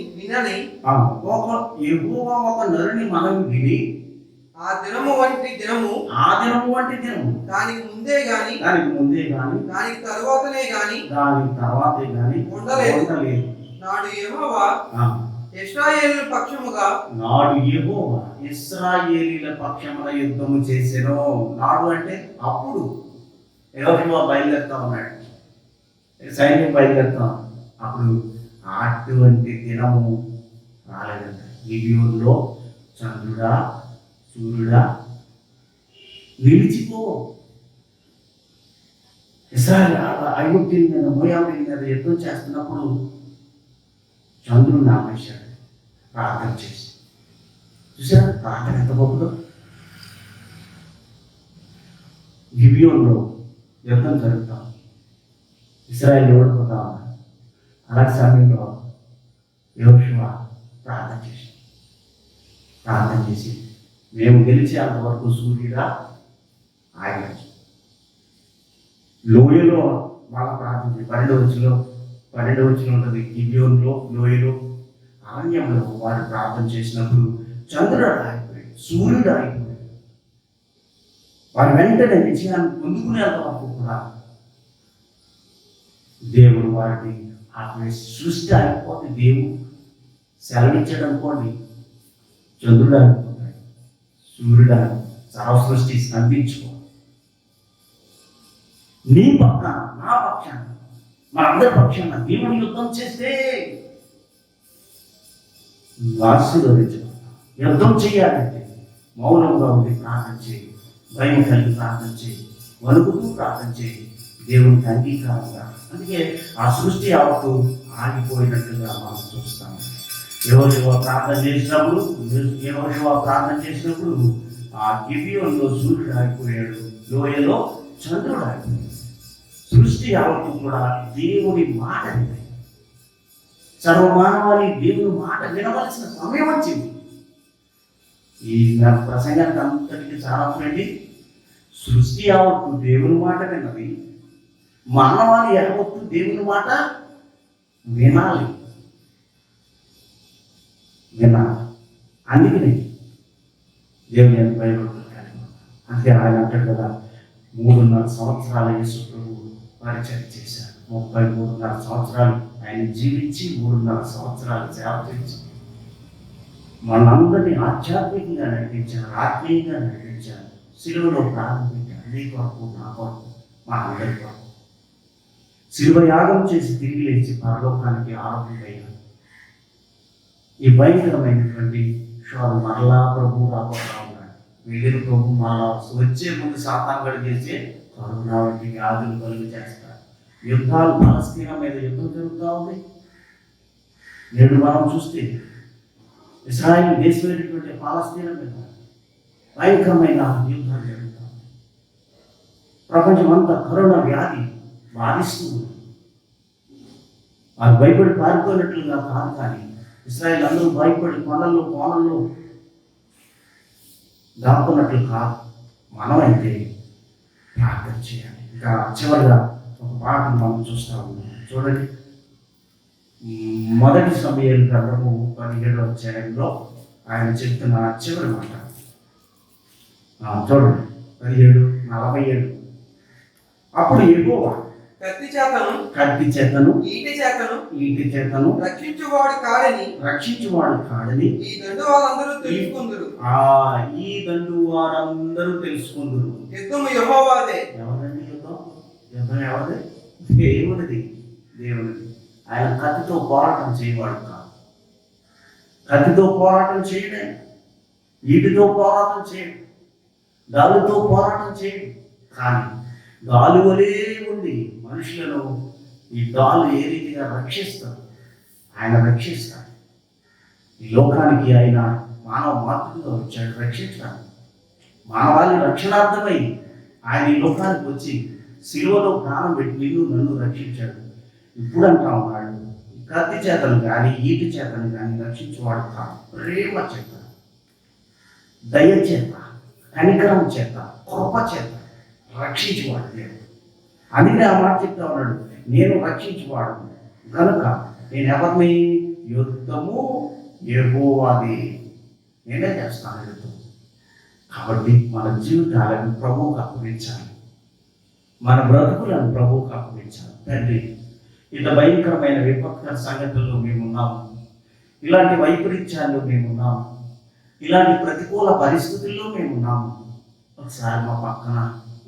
యెహోవా ఒక నరుని మనవి విని ఆ దినము వంటి దినము దానికి ముందే గాని దానికి తర్వాతే గాని ఉండలేదు. నాడు యెహోవా ఇశ్రాయేలు పక్షముగా యుద్ధము చేసెను. నాడు అంటే అప్పుడు యెహోవా బయలుదేరుతా ఉన్నాడు, సైన్యం బయలుదేరుతా. అప్పుడు అటువంటి దినము రాలేదంట. గిబియోనులో చంద్రుడా సూర్యుడా నిలిచిపో. ఇశ్రాయేలు ఐగుప్తీయుల మీద మోయాబీయుల మీద యుద్ధం చేస్తున్నప్పుడు చంద్రుడిని ఆపేశాడు ప్రార్థన చేసి. చూసారా ప్రార్థన ఎంత గొప్పదో. గిబియోనులో యుద్ధం జరుగుతాం, ఇశ్రాయేలు ఓడిపోతా ఉన్నారు. అలాంటి సమయంలో యెహోషువ ప్రార్థన చేసి మేము గెలిచే అంతవరకు సూర్యుడా ఆగాడు. లోయలో బాగా ప్రార్థన 12 వచ్చిన ఉంటుంది. గిబియోనులో లోయలో అరణ్యంలో వారు ప్రార్థన చేసినప్పుడు చంద్రుడు ఆగిపోయాడు, సూర్యుడు ఆగిపోయాడు. వారు వెంటనే విజయాన్ని పొందుకునే అంతవరకు కూడా దేవుడు వారిని ఆపేసి సృష్టి అయిపోతే దేవుడు సెలవిచ్చాడు అనుకోండి, చంద్రుడు అయిపోతాడు, సూర్యుడు సర్వ సృష్టి స్తంభించుకో. నీ పక్షాన నా పక్షాన మనందరి పక్షాన దేవుడు యుద్ధం చేస్తే ఆశీర్వదించు. యుద్ధం చేయాలంటే మౌనంగా ఉండి ప్రార్థన చేయి, భయం కలిగి ప్రార్థన చేయి, వణుకుతూ ప్రార్థన చేయి, దేవునికి అంగీకారంగా. అందుకే ఆ సృష్టి యావత్తు ఆగిపోయినట్టుగా మనం చూస్తాము. యెహోషువ ప్రార్థన చేసినప్పుడు ఆ గిబియోనులో సూర్యుడు ఆగిపోయాడు, లోయలో చంద్రుడు ఆగిపోయాడు. సృష్టి యావత్తు కూడా దేవుని మాట వినాలి. సర్వమానవాళి దేవుని మాట వినవలసిన సమయం వచ్చింది. ఈ ప్రసంగానికి అంతటికి సారాంశం, సృష్టి యావత్తు దేవుని మాట విన్నది, మానవాళి యావత్తు దేవుని మాట వినాలి. అందుకనే దేవుని ఎంత భయపడుతున్నాడు. అందుకే ఆయన అంటాడు కదా, 3.5 సంవత్సరాల యేసు ప్రభు పరిచయం చేశారు. 33.5 సంవత్సరాలు ఆయన జీవించి 3.5 సంవత్సరాలు సేవ చేసి మనందరినీ ఆధ్యాత్మికంగా నడిపించారు, ఆత్మీయంగా నడిపించారు. సిలువలో ప్రారంభించారు. నీ కొరకు, నా కొరకు, మా అందరి కొరకు సిలువ యాగం చేసి తిరిగి లేచి పరలోకానికి ఆరోగ్యమయ్యారు. ఈ భయంకరమైనటువంటి విషయాలు మరలా ప్రభు రాకుండా ఉన్నాడు. వెళ్ళిన ప్రభు మరలా వచ్చే ముందు సాతాంగడు చేసే కరోనా వంటి వ్యాధులు కలుగు చేస్తారు. యుద్ధాలు, పాలస్తీనా మీద యుద్ధం జరుగుతూ ఉంది. నేడు మనం చూస్తే ఇశ్రాయేలు దేశమైనటువంటి పాలస్తీనా మీద భయంకరమైన యుద్ధాలు జరుగుతాయి. ప్రపంచమంతా కరోనా వ్యాధి బాధిస్తూ ఉంది. వారు భయపడి పారిపోయినట్లుగా కాదు, కానీ ఇశ్రాయేల్ అందరూ భయపడి కొండల్లో కోణంలో దాక్కున్నట్లు కాదు. మనమైతే ప్రార్థన చేయాలి. ఇంకా చివరిగా ఒక పాటను మనం చూస్తూ ఉన్నాం. చూడండి, 1 సమూయేలు గ్రంథము 17వ అధ్యాయంలో ఆయన చెప్తున్న చివరి మాట చూడండి, 17:47. అప్పుడు యెహోవా కత్తి చేతను ఈటి చేతను రక్షించువాడు కాడని ఈ దండు వారందరూ తెలుసుకుందురు. యుద్ధము యెహోవాదే. ఎవరండి యుద్ధం? ఎవరిది? దేవునిది. ఆయన కత్తితో పోరాటం చేయవాడు కాదు. కత్తితో పోరాటం చేయడే, ఈటితో పోరాటం చేయడు, గాలితో పోరాటం చేయడు. కానీ గాలి వలే ఉంది మనుషులను ఈ గాలు ఏ రీతిగా రక్షిస్తారు, ఆయన రక్షిస్తాడు. ఈ లోకానికి ఆయన మానవ మాతృగా వచ్చాడు రక్షించడానికి. మానవాళి రక్షణార్థమై ఆయన ఈ లోకానికి వచ్చి సిలువలో ప్రాణం పెట్టి నిన్ను నన్ను రక్షించాడు. ఇప్పుడు అంటా ఉన్నాడు, కత్తి చేతను కానీ ఈటి చేతను కానీ రక్షించేవాడు కాదు, ప్రేమ చేత, దయ చేత, కనికరం చేత, కృప చేత రక్షించేవాడు దేవుడు. అందుకే ఆ మాట చెప్తా ఉన్నాడు, నేను రక్షించేవాడు కనుక నేను ఎవరిని, యుద్ధము యెహోవాది, నేనే చేస్తాను యుద్ధం. కాబట్టి మన జీవితాలను ప్రభువుకు అప్పగించాలి, మన బ్రతుకులను ప్రభువుకు అప్పగించాలి. తండ్రి, ఇంత భయంకరమైన విపత్కర సంగతుల్లో మేమున్నాము, ఇలాంటి వైపరీత్యాల్లో మేమున్నాము, ఇలాంటి ప్రతికూల పరిస్థితుల్లో మేమున్నాము. ఒకసారి మా పక్కన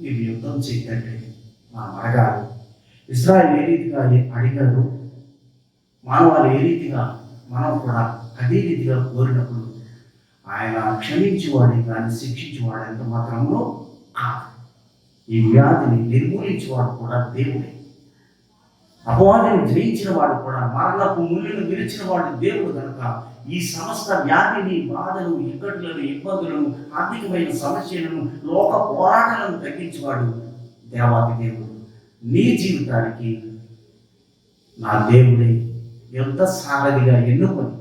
ఇది యుద్ధం చేయకండి, మనం అడగాలి. ఇశ్రాయేలు ఏ రీతిగా అడిగారు, మానవాళ్ళు ఏ రీతిగా మనం కూడా అదే రీతిగా కోరినప్పుడు ఆయన క్షమించేవాడే కానీ శిక్షించేవాడు ఎంత మాత్రమో కాదు. ఈ వ్యాధిని నిర్మూలించేవాడు కూడా దేవుడే. అపవాదిని జయించిన వాడు కూడా, మరణపు ముళ్ళను విరిచిన వాడు దేవుడు కనుక ఈ సమస్త వ్యాధిని, బాధను, ఇక్కట్లను, ఇబ్బందులను, ఆర్థికమైన సమస్యలను, లోక పోరాటాలను తగ్గించేవాడు దేవాది దేవుడు. నీ జీవితానికి నా దేవుడే యుద్ధ సారథిగా ఎన్నుకొని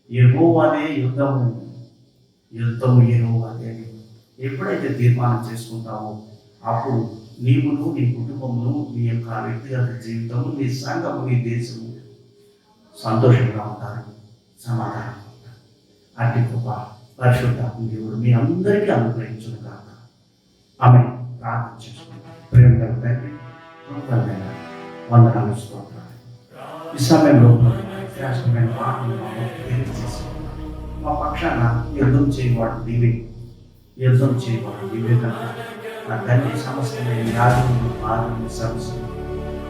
యెహోవాదే యుద్ధము యెహోవాదే అని ఎప్పుడైతే తీర్మానం చేసుకుంటావో అప్పుడు నీవును, నీ కుటుంబమును, నీ యొక్క వ్యక్తిగత జీవితము, నీ సంఘము, నీ దేశము సంతోషంగా ఉంటారు, సమాధానం ఉంటారు. అట్టి కృప పరిశుద్ధాత్మ దేవుడు మీ అందరికీ అనుగ్రహించును కాక. ఆమె ప్రార్థన చేసుకుంటాం. ప్రేమ తండ్రి, వందనాలు స్తోత్రాలు. ఈ సమయంలో శ్రేష్టమైన మాటలు తెలియజేసి మా పక్షాన యుద్ధం చేయవాడు నీవే, యుద్ధం చేయవాడు నీవే కనుక నా తండ్రి సమస్తమైన వ్యాధులు బాధలు సమస్యలు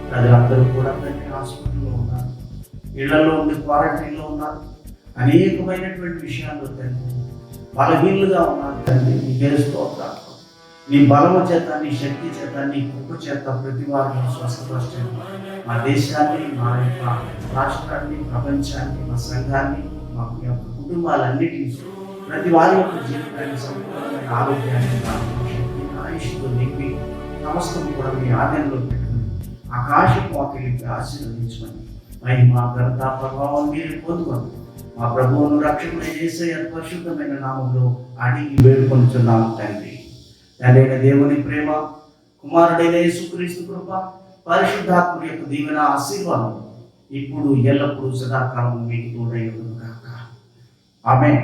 ప్రజలందరూ కూడా తండ్రి హాస్పిటల్లో ఉన్నారు, ఇళ్లలో ఉండి క్వారంటైన్లో ఉన్నారు, అనేకమైనటువంటి విషయాల్లో తండ్రి బలహీనులుగా ఉన్నారు తండ్రి. నీకే స్తోత్రాలు. నీ బలము చేత, నీ శక్తి చేత, నీ కృప చేత ప్రతి వారిని స్వస్థపరచండి. మా దేశాన్ని, మా యొక్క రాష్ట్రాన్ని, ప్రపంచాన్ని, మా సంఘాన్ని, మా యొక్క కుటుంబాలన్నిటినీ, ప్రతి వారి యొక్క జీవితాన్ని సంపూర్ణమైన ఆరోగ్యాన్ని, శక్తి, ఆయుష్తో నింపి సమస్తం కూడా మీ ఆలయంలో పెట్టుకుని ఆకాశపు వాకిలికి ఆశీర్వదించమని మహిమ ఘనత ప్రభావం మీరు పొందుకొని మా ప్రభువును రక్షకుడు యేసయ్య పరిశుద్ధమైన నామంలో అడిగి వేడుకొనుచున్నాము తండ్రి. తండ్రైన దేవుని ప్రేమ, కుమారుడైన యేసుక్రీస్తు కృప, పరిశుద్ధాత్మ యొక్క దీవెన ఆశీర్వాదం ఇప్పుడు ఎల్లప్పుడూ సదాకాలం మీకు తోడై ఉండును గాక. ఆమేన్.